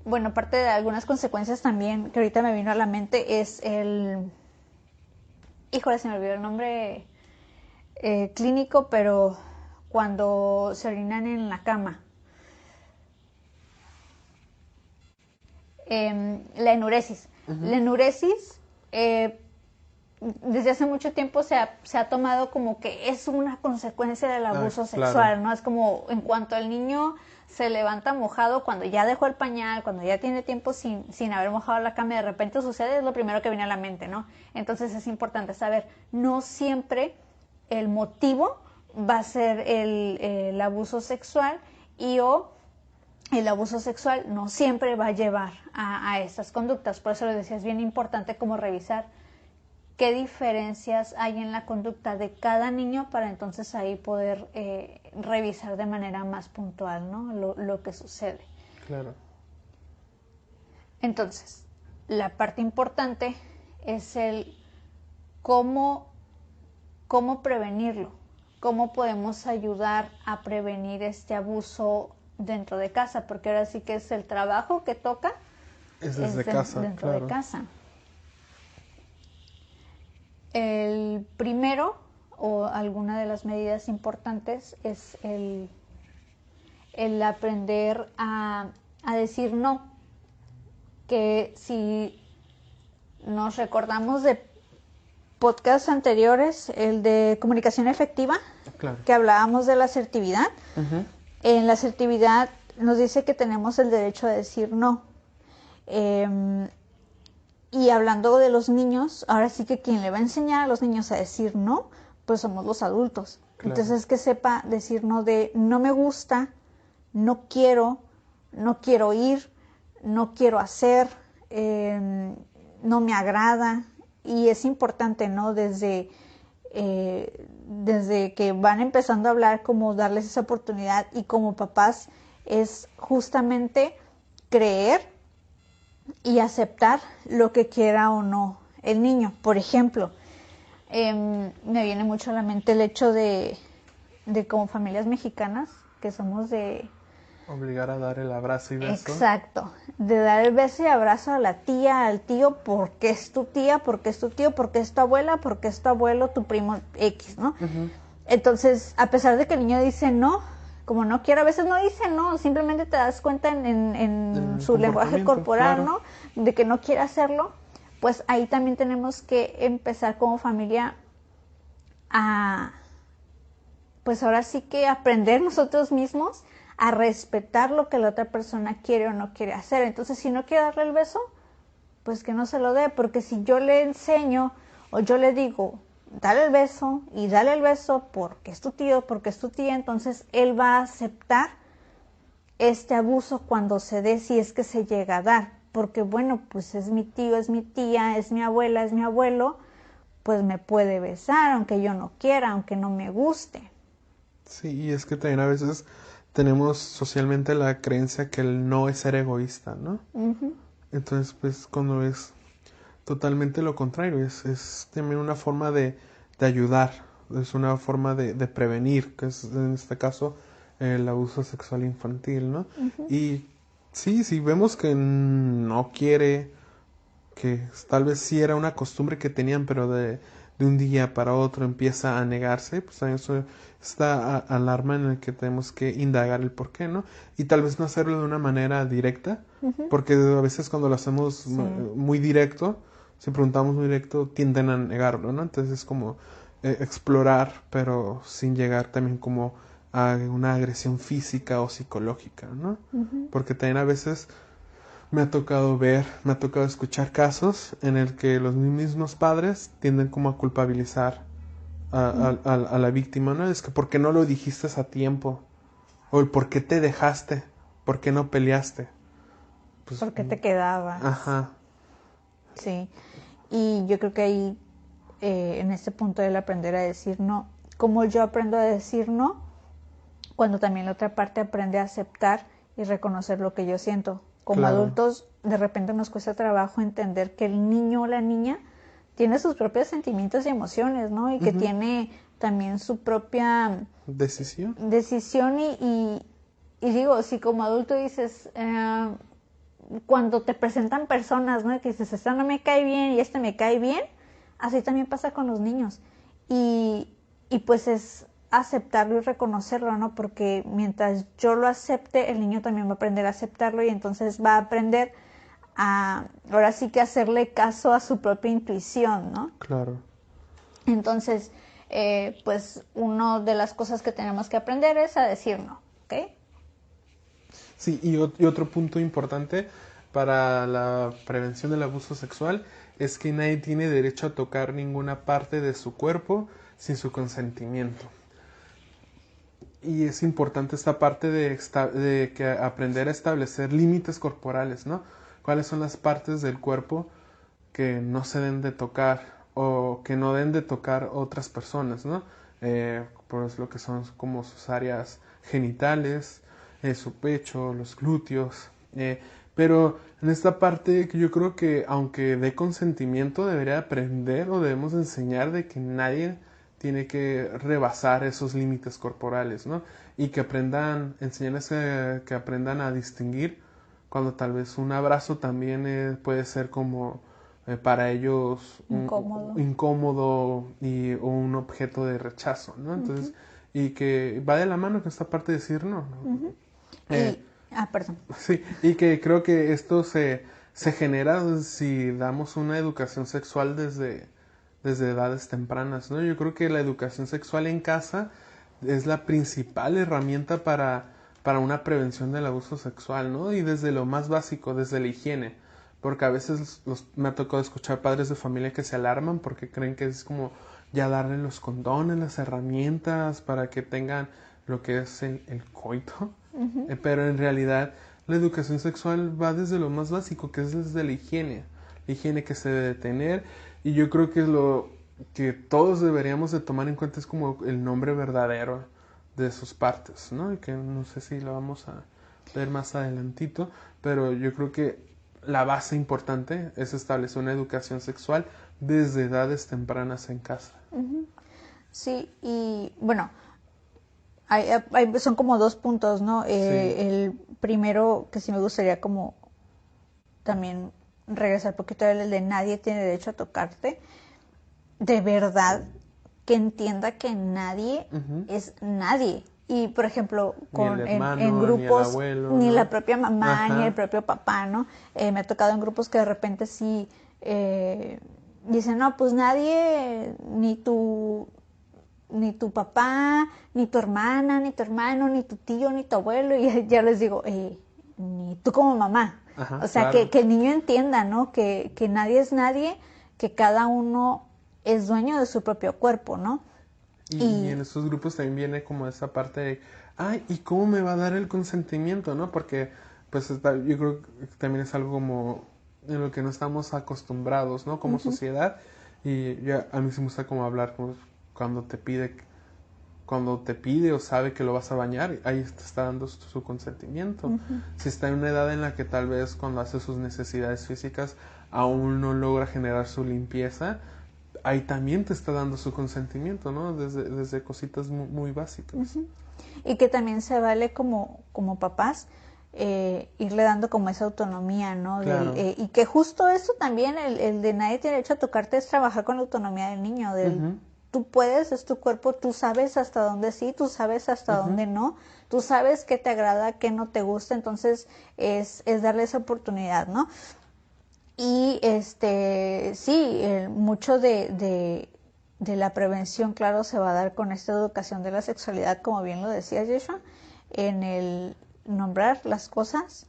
bueno, parte de algunas consecuencias también que ahorita me vino a la mente es el... Híjole, se me olvidó el nombre clínico, pero cuando se orinan en la cama. La enuresis. La enuresis, desde hace mucho tiempo se ha tomado como que es una consecuencia del abuso sexual, claro. ¿no? Es como en cuanto el niño se levanta mojado, cuando ya dejó el pañal, cuando ya tiene tiempo sin haber mojado la cama, de repente sucede, es lo primero que viene a la mente, ¿no? Entonces es importante saber, no siempre el motivo va a ser el abuso sexual y o el abuso sexual no siempre va a llevar a estas conductas. Por eso les decía, es bien importante como revisar qué diferencias hay en la conducta de cada niño para entonces ahí poder revisar de manera más puntual, ¿no? lo que sucede. Claro. Entonces, la parte importante es el cómo prevenirlo, cómo podemos ayudar a prevenir este abuso dentro de casa, porque ahora sí que es el trabajo que toca Es desde casa, dentro claro. de casa. El primero, o alguna de las medidas importantes, es el aprender a decir no. Que si nos recordamos de podcasts anteriores, el de comunicación efectiva, Claro. que hablábamos de la asertividad, en la asertividad nos dice que tenemos el derecho a decir no. Y hablando de los niños, ahora sí que quien le va a enseñar a los niños a decir no, pues somos los adultos. Claro. Entonces que sepa decir no de no me gusta, no quiero ir, no quiero hacer, no me agrada. Y es importante, ¿no? Desde que van empezando a hablar, como darles esa oportunidad, y como papás es justamente creer y aceptar lo que quiera o no el niño. Por ejemplo, me viene mucho a la mente el hecho de como familias mexicanas, que somos de... Obligar a dar el abrazo y beso. Exacto, de dar el beso y abrazo a la tía, al tío, porque es tu tía, porque es tu tío, porque es tu abuela, porque es tu abuelo, tu primo X, ¿no? Entonces, a pesar de que el niño dice no, como no quiero, a veces no dice no, simplemente te das cuenta en su lenguaje corporal, claro. ¿no? De que no quiere hacerlo, pues ahí también tenemos que empezar como familia a, pues ahora sí que aprender nosotros mismos a respetar lo que la otra persona quiere o no quiere hacer. Entonces, si no quiere darle el beso, pues que no se lo dé, porque si yo le enseño o yo le digo, dale el beso y dale el beso porque es tu tío, porque es tu tía, entonces él va a aceptar este abuso cuando se dé, si es que se llega a dar, porque bueno, pues es mi tío, es mi tía, es mi abuela, es mi abuelo, pues me puede besar aunque yo no quiera, aunque no me guste. Sí, y es que también a veces tenemos socialmente la creencia que el no es ser egoísta, ¿no? Ujú. Entonces, pues cuando es totalmente lo contrario, es también una forma de ayudar, es una forma de prevenir, que es en este caso el abuso sexual infantil, ¿no? Ujú. Y sí, si vemos que no quiere, que tal vez sí era una costumbre que tenían, pero de un día para otro empieza a negarse, pues también eso está alarma en el que tenemos que indagar el por qué, ¿no? Y tal vez no hacerlo de una manera directa, Ujú. porque a veces cuando lo hacemos Sí. muy directo, si preguntamos muy directo, tienden a negarlo, ¿no? Entonces es como explorar, pero sin llegar también como a una agresión física o psicológica, ¿no? Ujú. Porque también a veces me ha tocado ver, me ha tocado escuchar casos en el que los mismos padres tienden como a culpabilizar a la víctima, ¿no? Es que ¿por qué no lo dijiste a tiempo? O el ¿por qué te dejaste? ¿Por qué no peleaste? Pues, ¿Por qué te quedabas? ajá, Sí. Y yo creo que ahí, en este punto del aprender a decir no, como yo aprendo a decir no, cuando también la otra parte aprende a aceptar y reconocer lo que yo siento. Como claro. adultos, de repente nos cuesta trabajo entender que el niño o la niña tiene sus propios sentimientos y emociones, ¿no? Y que Ujú. tiene también su propia Decisión. decisión y digo, si como adulto dices, cuando te presentan personas, ¿no? Que dices, esta no me cae bien y este me cae bien, así también pasa con los niños. Y pues es aceptarlo y reconocerlo, ¿no? Porque mientras yo lo acepte, el niño también va a aprender a aceptarlo y entonces va a aprender a, ahora sí que hacerle caso a su propia intuición, ¿no? Claro. Entonces, pues una de las cosas que tenemos que aprender es a decir no, ¿ok? Sí, y otro punto importante para la prevención del abuso sexual es que nadie tiene derecho a tocar ninguna parte de su cuerpo sin su consentimiento. Y es importante esta parte de que aprender a establecer límites corporales, ¿no? ¿Cuáles son las partes del cuerpo que no se den de tocar o que no den de tocar otras personas, ¿no? Pues lo que son como sus áreas genitales, su pecho, los glúteos. Pero en esta parte que yo creo que aunque dé consentimiento debería aprender o debemos enseñar de que nadie tiene que rebasar esos límites corporales, ¿no? Y que aprendan, enseñarles que aprendan a distinguir cuando tal vez un abrazo también puede ser como para ellos Incómodo. incómodo o un objeto de rechazo, ¿no? Entonces, Uh-huh. y que va de la mano con esta parte de decir no, ¿no? Uh-huh. Eh, Perdón. sí, y que creo que esto se genera si damos una educación sexual desde edades tempranas, ¿no? Yo creo que la educación sexual en casa es la principal herramienta para una prevención del abuso sexual, ¿no? Y desde lo más básico, desde la higiene, porque a veces me ha tocado escuchar padres de familia que se alarman porque creen que es como ya darle los condones, las herramientas para que tengan lo que es el coito, Uh-huh. pero en realidad la educación sexual va desde lo más básico, que es desde la higiene que se debe tener, y yo creo que lo que todos deberíamos de tomar en cuenta es como el nombre verdadero de sus partes, ¿no? Y que no sé si lo vamos a ver más adelantito, pero yo creo que la base importante es establecer una educación sexual desde edades tempranas en casa. Uh-huh. Sí, y bueno, son como dos puntos, ¿no? Sí. El primero que sí me gustaría como también regresar un poquito el de nadie tiene derecho a tocarte. De verdad que entienda que nadie Uh-huh. es nadie. Y por ejemplo, Ni el en hermano, ni el grupos, abuelo, ni la ¿no? propia mamá, ni el Ajá. propio papá, ¿no? Me ha tocado en grupos que de repente sí dicen, no, pues nadie, ni tu papá, ni tu hermana, ni tu hermano, ni tu tío, ni tu abuelo, y ya les digo, ni tú como mamá. Ajá, O sea, claro. que el niño entienda, ¿no? Que nadie es nadie, que cada uno es dueño de su propio cuerpo, ¿no? Y en Y, estos grupos también viene como esa parte de, ay, ¿y cómo me va a dar el consentimiento, no? Porque, pues, yo creo que también es algo como en lo que no estamos acostumbrados, ¿no? Como uh-huh, sociedad. Y ya a mí sí me gusta como hablar como cuando te pide cuando te pide o sabe que lo vas a bañar, ahí te está dando su consentimiento. Si está en una edad en la que tal vez cuando hace sus necesidades físicas aún no logra generar su limpieza, ahí también te está dando su consentimiento, ¿no? Desde cositas muy básicas. Y que también se vale como papás irle dando como esa autonomía, ¿no? Claro. Y que justo eso también, el de nadie tiene derecho a tocarte, es trabajar con la autonomía del niño, tú puedes, es tu cuerpo, tú sabes hasta dónde sí, tú sabes hasta dónde no, tú sabes qué te agrada, qué no te gusta, entonces es darle esa oportunidad, ¿no? Y sí, mucho de la prevención, claro, se va a dar con esta educación de la sexualidad, como bien lo decía Yeshua, en el nombrar las cosas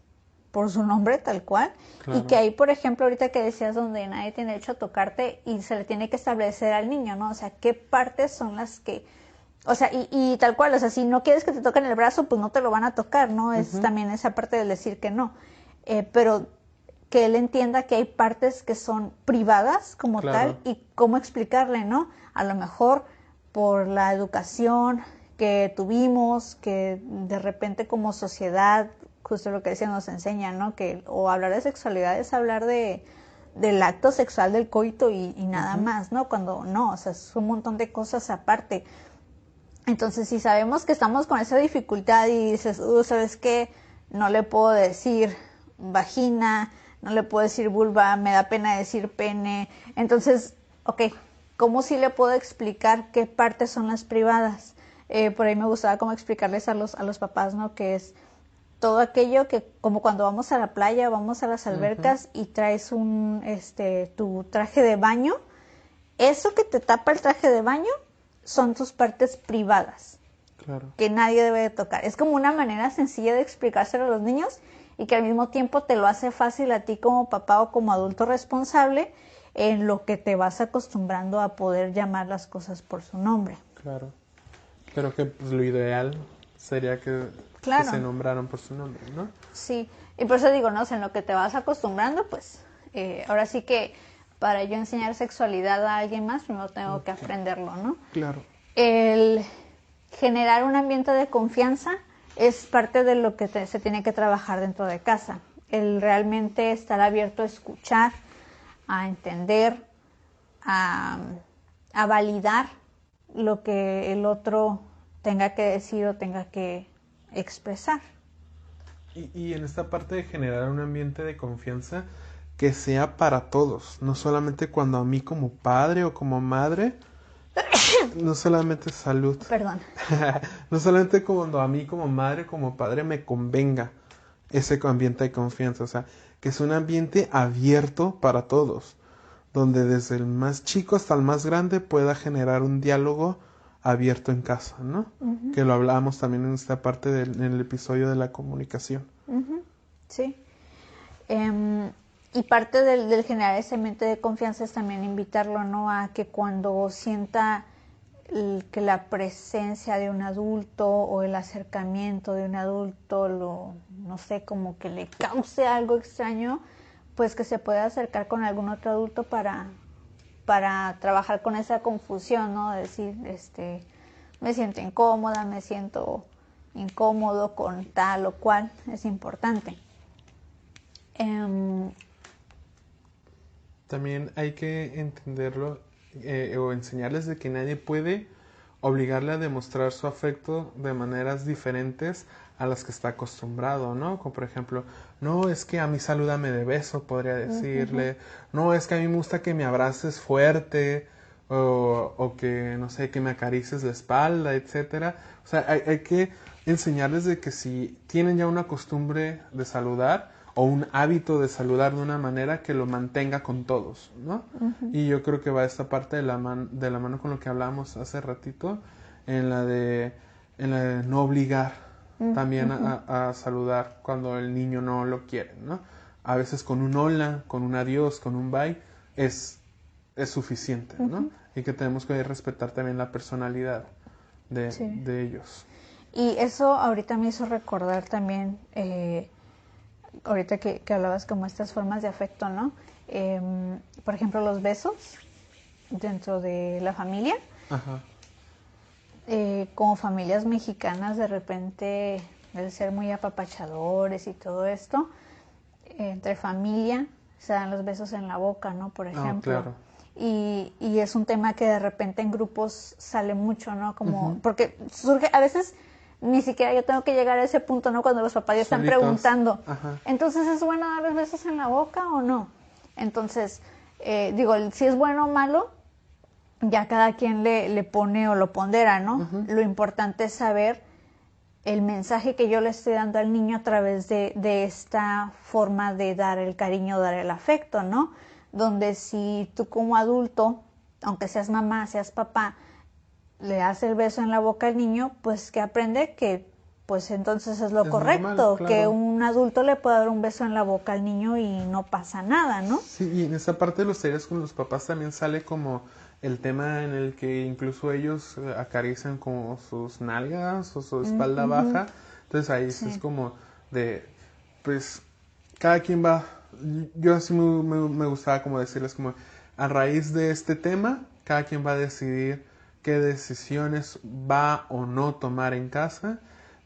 por su nombre tal cual, claro. Y que ahí, por ejemplo, ahorita que decías donde nadie tiene derecho a tocarte y se le tiene que establecer al niño, ¿no? O sea, qué partes son las que, o sea, y tal cual, o sea, si no quieres que te toquen el brazo, pues no te lo van a tocar, ¿no? Es también esa parte del decir que no, pero que él entienda que hay partes que son privadas como tal y cómo explicarle, ¿no? A lo mejor por la educación que tuvimos, que de repente como sociedad, justo lo que decía, nos enseña, ¿no? Que o hablar de sexualidad es hablar del acto sexual, del coito y nada más, ¿no? Cuando no, o sea, es un montón de cosas aparte. Entonces, si sabemos que estamos con esa dificultad y dices, ¿sabes qué? No le puedo decir vagina, no le puedo decir vulva, me da pena decir pene. Entonces, ok, ¿cómo sí le puedo explicar qué partes son las privadas? Por ahí me gustaba como explicarles a los papás, ¿no? Que es todo aquello que, como cuando vamos a la playa, vamos a las albercas y traes tu traje de baño, eso que te tapa el traje de baño son tus partes privadas. Claro. Que nadie debe de tocar. Es como una manera sencilla de explicárselo a los niños y que al mismo tiempo te lo hace fácil a ti como papá o como adulto responsable en lo que te vas acostumbrando a poder llamar las cosas por su nombre. Claro. Pero que pues, lo ideal sería que se nombraran por su nombre, ¿no? Sí, y por eso digo, no sé, en lo que te vas acostumbrando, pues ahora sí que para yo enseñar sexualidad a alguien más, primero tengo que aprenderlo, ¿no? Claro. El generar un ambiente de confianza es parte de lo que se tiene que trabajar dentro de casa. El realmente estar abierto a escuchar, a entender, a validar lo que el otro tenga que decir o tenga que expresar. Y en esta parte de generar un ambiente de confianza que sea para todos, no solamente cuando a mí como padre o como madre, no solamente salud. Perdón. No solamente cuando a mí como madre, como padre me convenga ese ambiente de confianza, o sea, que es un ambiente abierto para todos, donde desde el más chico hasta el más grande pueda generar un diálogo abierto en casa, ¿no? Que lo hablábamos también en esta parte en el episodio de la comunicación. Sí. Y parte del generar ese ambiente de confianza es también invitarlo, ¿no? A que cuando sienta que la presencia de un adulto o el acercamiento de un adulto no sé, como que le cause algo extraño, pues que se pueda acercar con algún otro adulto para trabajar con esa confusión, ¿no? Decir, me siento incómoda, me siento incómodo con tal o cual, es importante. También hay que entenderlo o enseñarles de que nadie puede obligarle a demostrar su afecto de maneras diferentes a las que está acostumbrado, ¿no? Como por ejemplo, no, es que a mí salúdame de beso, podría decirle, no, es que a mí me gusta que me abraces fuerte, o que, no sé, que me acarices la espalda, etcétera. O sea, hay que enseñarles de que si tienen ya una costumbre de saludar o un hábito de saludar de una manera que lo mantenga con todos, ¿no? Y yo creo que va esta parte de la mano con lo que hablábamos hace ratito, en la de no obligar también a saludar cuando el niño no lo quiere, ¿no? A veces con un hola, con un adiós, con un bye, es suficiente, ¿no? Y que tenemos que respetar también la personalidad de ellos. Y eso ahorita me hizo recordar también, ahorita que hablabas como estas formas de afecto, ¿no? Por ejemplo, los besos dentro de la familia. Ajá. como familias mexicanas, de repente, el ser muy apapachadores y todo esto, entre familia, se dan los besos en la boca, ¿no? Por ejemplo. Claro. Y es un tema que de repente en grupos sale mucho, ¿no? Como, porque surge, a veces ni siquiera yo tengo que llegar a ese punto, ¿no? Cuando los papás ya están preguntando. Ajá. Entonces, ¿es bueno dar los besos en la boca o no? Entonces, digo, si es bueno o malo, ya cada quien le pone o lo pondera, ¿no? Lo importante es saber el mensaje que yo le estoy dando al niño a través de esta forma de dar el cariño, dar el afecto, ¿no? Donde si tú como adulto, aunque seas mamá, seas papá, le das el beso en la boca al niño, pues que aprende que pues entonces es lo correcto, normal, claro. que un adulto le pueda dar un beso en la boca al niño y no pasa nada, ¿no? Sí, y en esa parte de los talleres con los papás también sale como el tema en el que incluso ellos acarician como sus nalgas o su espalda baja. Entonces ahí es como de, pues, cada quien va. Yo así me gustaba como decirles como, a raíz de este tema, cada quien va a decidir qué decisiones va o no tomar en casa,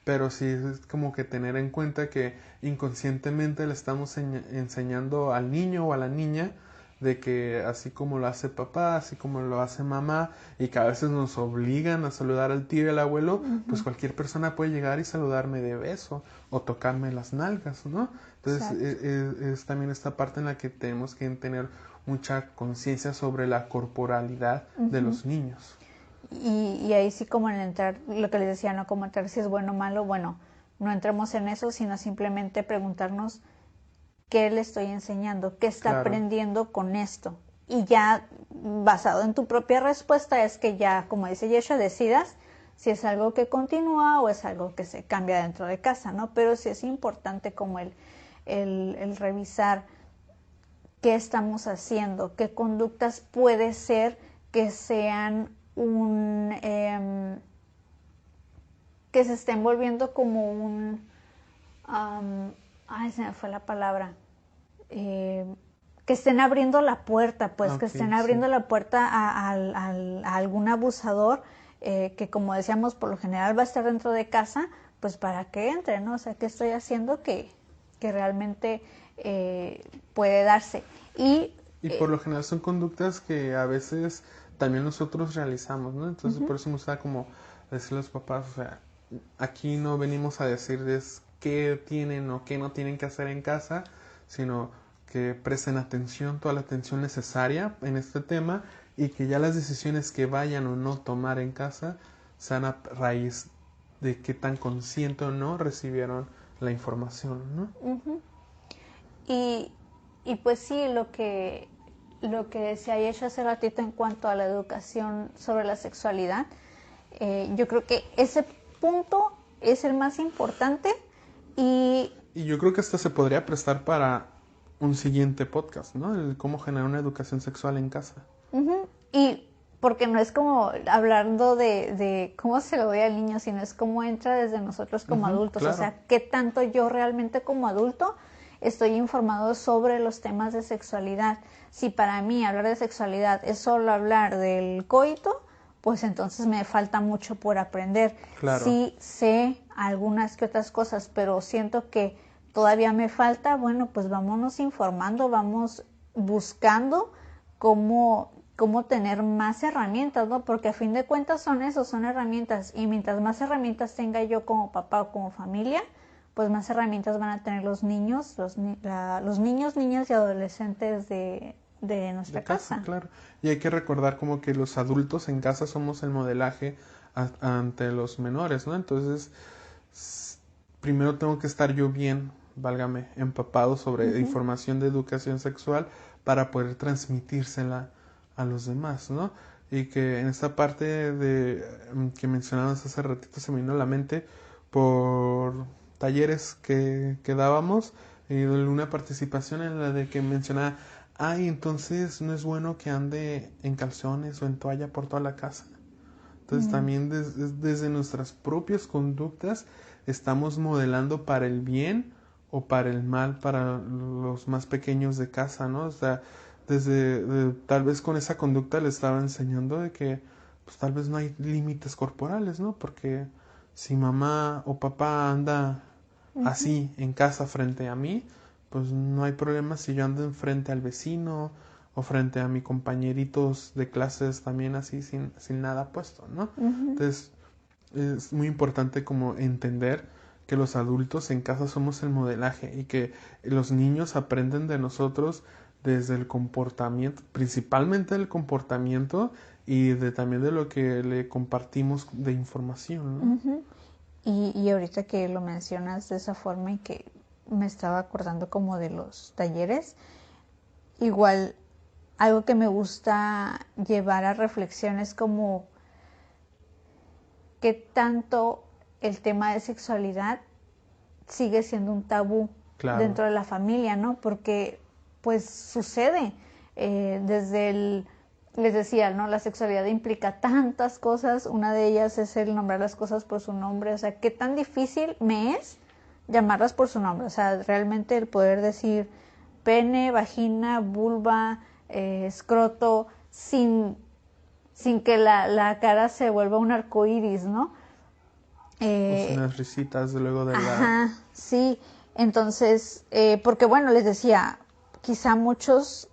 pero sí es como que tener en cuenta que inconscientemente le estamos enseñando al niño o a la niña de que así como lo hace papá, así como lo hace mamá, y que a veces nos obligan a saludar al tío y al abuelo, pues cualquier persona puede llegar y saludarme de beso o tocarme las nalgas, ¿no? Entonces es también esta parte en la que tenemos que tener mucha conciencia sobre la corporalidad de los niños. Y ahí sí como en entrar, lo que les decía, no como entrar si es bueno o malo, bueno, no entremos en eso, sino simplemente preguntarnos qué le estoy enseñando, qué está aprendiendo con esto. Y ya basado en tu propia respuesta es que ya, como dice Yeshua, decidas si es algo que continúa o es algo que se cambia dentro de casa, ¿no? Pero sí es importante como el revisar qué estamos haciendo, qué conductas puede ser que sean que se estén volviendo como se me fue la palabra, que estén abriendo la puerta, pues, que estén abriendo la puerta a algún abusador, que como decíamos, por lo general va a estar dentro de casa, pues para que entre, ¿no? O sea, ¿qué estoy haciendo que realmente puede darse? Y por lo general son conductas que a veces también nosotros realizamos, ¿no? Entonces por eso me gusta como decirle a los papás, o sea, aquí no venimos a decirles qué tienen o qué no tienen que hacer en casa, sino que presten atención, toda la atención necesaria en este tema y que ya las decisiones que vayan o no tomar en casa sean a raíz de qué tan consciente o no recibieron la información, ¿no? Y pues sí, lo que decía Yesha hace ratito en cuanto a la educación sobre la sexualidad, yo creo que ese punto es el más importante y yo creo que hasta se podría prestar para un siguiente podcast, ¿no? El cómo generar una educación sexual en casa. Y porque no es como hablando de cómo se lo doy al niño, sino es cómo entra desde nosotros como adultos. Claro. O sea, qué tanto yo realmente como adulto estoy informado sobre los temas de sexualidad. Si para mí hablar de sexualidad es solo hablar del coito, pues entonces me falta mucho por aprender. Claro. Sí sé algunas que otras cosas, pero siento que todavía me falta. Bueno, pues vámonos informando, vamos buscando cómo tener más herramientas, ¿no? Porque a fin de cuentas son herramientas, y mientras más herramientas tenga yo como papá o como familia, pues más herramientas van a tener los niños, los niños, niñas y adolescentes de nuestra casa. Claro. Y hay que recordar como que los adultos en casa somos el modelaje ante los menores, ¿no? Entonces, primero tengo que estar yo bien, válgame, empapado sobre información de educación sexual para poder transmitírsela a los demás, ¿no? Y que en esta parte de que mencionabas hace ratito se me vino a la mente por talleres que dábamos y una participación en la de que mencionaba, entonces no es bueno que ande en calzones o en toalla por toda la casa. Entonces también desde nuestras propias conductas estamos modelando para el bien o para el mal para los más pequeños de casa, ¿no? O sea, tal vez con esa conducta le estaba enseñando de que pues tal vez no hay límites corporales, ¿no? Porque si mamá o papá anda así en casa frente a mí, pues no hay problema si yo ando enfrente al vecino o frente a mis compañeritos de clases también así sin nada puesto, ¿no? Entonces es muy importante como entender que los adultos en casa somos el modelaje y que los niños aprenden de nosotros desde el comportamiento, principalmente el comportamiento y también de lo que le compartimos de información, ¿no? Y ahorita que lo mencionas de esa forma y que me estaba acordando como de los talleres, igual algo que me gusta llevar a reflexión es como qué tanto el tema de sexualidad sigue siendo un tabú dentro de la familia, ¿no? Porque pues sucede les decía, ¿no? La sexualidad implica tantas cosas, una de ellas es el nombrar las cosas por su nombre, o sea, qué tan difícil me es llamarlas por su nombre, o sea, realmente el poder decir pene, vagina, vulva, escroto, sin que la cara se vuelva un arcoíris, ¿no? Pues unas risitas luego de Ajá, sí. Entonces, porque bueno, les decía, quizá muchos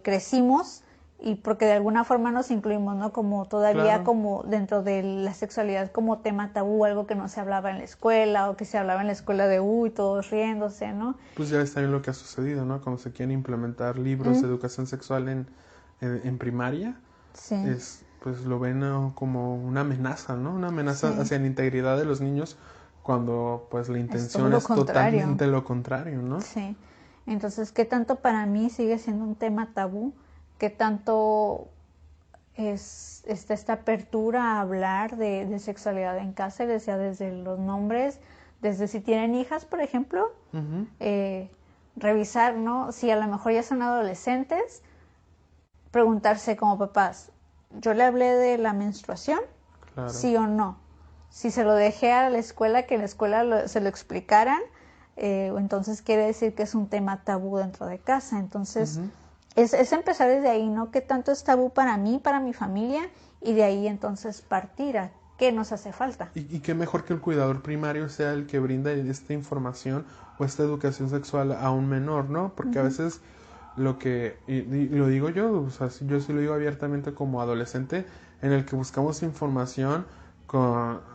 crecimos y porque de alguna forma nos incluimos, ¿no? Como todavía como dentro de la sexualidad como tema tabú, algo que no se hablaba en la escuela o que se hablaba en la escuela de todos riéndose, ¿no? Pues ya ves también lo que ha sucedido, ¿no? Cuando se quieren implementar libros de educación sexual en primaria, Sí. pues lo ven como una amenaza, ¿no? Una amenaza hacia la integridad de los niños cuando pues la intención es totalmente lo contrario, ¿no? Sí. Entonces, ¿qué tanto para mí sigue siendo un tema tabú? ¿Qué tanto está esta apertura a hablar de sexualidad en casa? Decía, desde los nombres, desde si tienen hijas, por ejemplo, revisar, ¿no? Si a lo mejor ya son adolescentes, preguntarse como papás, ¿yo le hablé de la menstruación? Claro. ¿Sí o no? Si se lo dejé a la escuela, que en la escuela se lo explicaran, entonces quiere decir que es un tema tabú dentro de casa. Entonces, es empezar desde ahí, ¿no? ¿Qué tanto es tabú para mí, para mi familia? Y de ahí entonces partir a qué nos hace falta. Y qué mejor que el cuidador primario sea el que brinda esta información o esta educación sexual a un menor, ¿no? Porque a veces lo que, y lo digo yo, o sea, yo sí lo digo abiertamente como adolescente, en el que buscamos información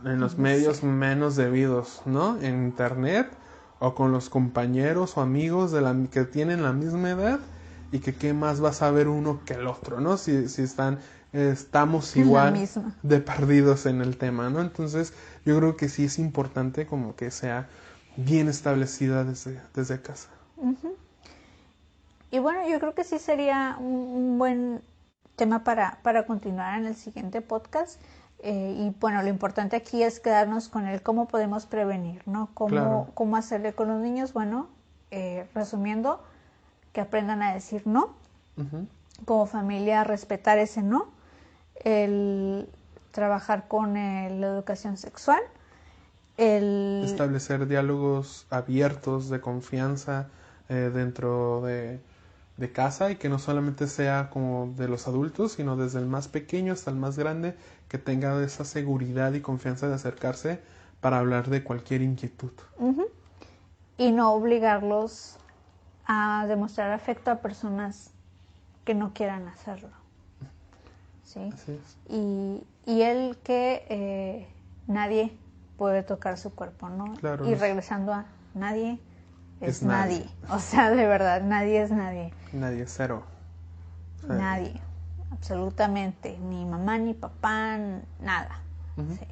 en los medios menos debidos, ¿no? En internet o con los compañeros o amigos que tienen la misma edad y que qué más va a saber uno que el otro, ¿no? Si estamos igual de perdidos en el tema, ¿no? Entonces yo creo que sí es importante como que sea bien establecida desde casa. Y bueno, yo creo que sí sería un buen tema para continuar en el siguiente podcast. Y bueno, lo importante aquí es quedarnos con el cómo podemos prevenir, ¿no? Cómo hacerle con los niños. Bueno, resumiendo, que aprendan a decir no. Como familia, respetar ese no. El trabajar con la educación sexual. Establecer diálogos abiertos de confianza dentro de casa y que no solamente sea como de los adultos, sino desde el más pequeño hasta el más grande, que tenga esa seguridad y confianza de acercarse para hablar de cualquier inquietud. Y no obligarlos a demostrar afecto a personas que no quieran hacerlo. ¿Sí? Así es. Y el que nadie puede tocar su cuerpo, ¿no? Claro, y regresando a nadie es nadie. O sea, de verdad, nadie es nadie. Nadie, cero. O sea, nadie, absolutamente. Ni mamá, ni papá, nada. Sí.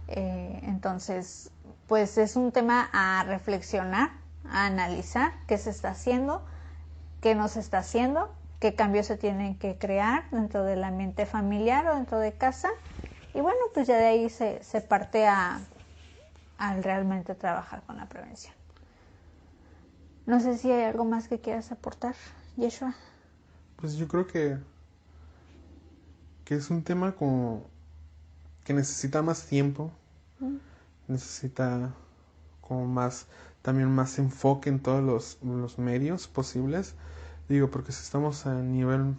Entonces, pues es un tema a reflexionar, a analizar qué se está haciendo, qué no se está haciendo, qué cambios se tienen que crear dentro del ambiente familiar o dentro de casa. Y bueno, pues ya de ahí se parte a realmente trabajar con la prevención. No sé si hay algo más que quieras aportar, Yeshua. Pues yo creo que es un tema como que necesita más tiempo, necesita como también más enfoque en todos los medios posibles. Digo, porque si estamos a nivel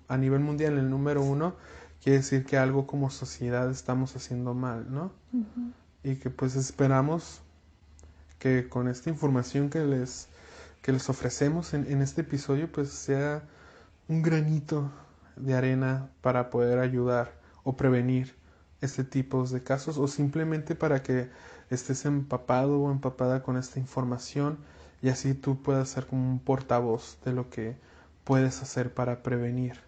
mundial el número 1, quiere decir que algo como sociedad estamos haciendo mal, ¿no? Ujú. Y que pues esperamos que con esta información que les ofrecemos en este episodio pues sea un granito de arena para poder ayudar o prevenir este tipo de casos, o simplemente para que estés empapado o empapada con esta información y así tú puedas ser como un portavoz de lo que puedes hacer para prevenir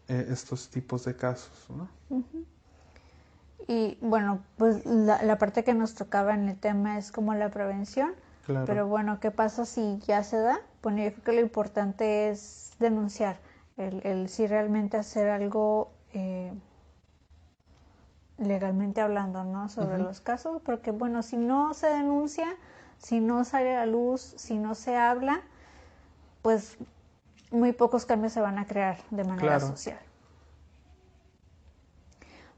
estos tipos de casos, ¿no? Ujú. Y bueno, pues la parte que nos tocaba en el tema es como la prevención, Claro, pero bueno, ¿qué pasa si ya se da? Bueno, yo creo que lo importante es denunciar, el si realmente hacer algo legalmente hablando, ¿no? Sobre ujú, los casos, porque bueno, si no se denuncia, si no sale a la luz, si no se habla, pues muy pocos cambios se van a crear de manera claro, social.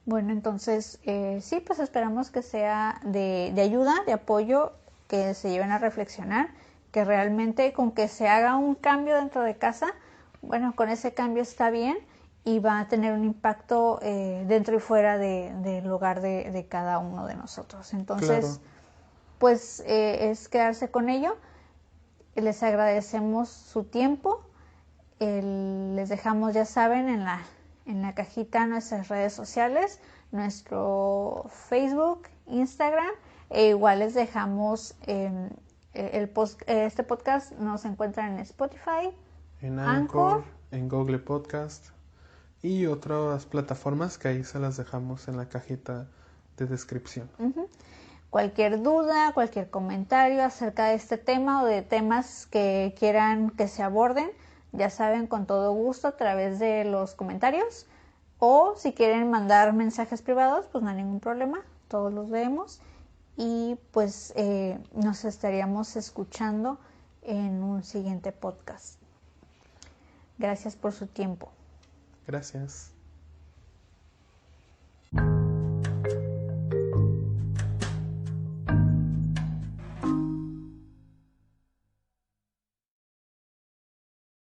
Bueno, entonces sí, pues esperamos que sea de ayuda, de apoyo, que se lleven a reflexionar, que realmente con que se haga un cambio dentro de casa, bueno, con ese cambio está bien y va a tener un impacto dentro y fuera del hogar de cada uno de nosotros. claro. Entonces, pues es quedarse con ello. Les agradecemos su tiempo. Les dejamos, ya saben, en la cajita nuestras redes sociales, nuestro Facebook, Instagram, e igual les dejamos este podcast nos encuentran en Spotify, En Anchor, Anchor. en Google Podcast y otras plataformas que ahí se las dejamos en la cajita de descripción. Uh-huh. Cualquier duda, cualquier comentario acerca de este tema o de temas que quieran que se aborden, ya saben, con todo gusto a través de los comentarios, o si quieren mandar mensajes privados, pues no hay ningún problema, todos los leemos y pues nos estaríamos escuchando en un siguiente podcast. Gracias por su tiempo. Gracias.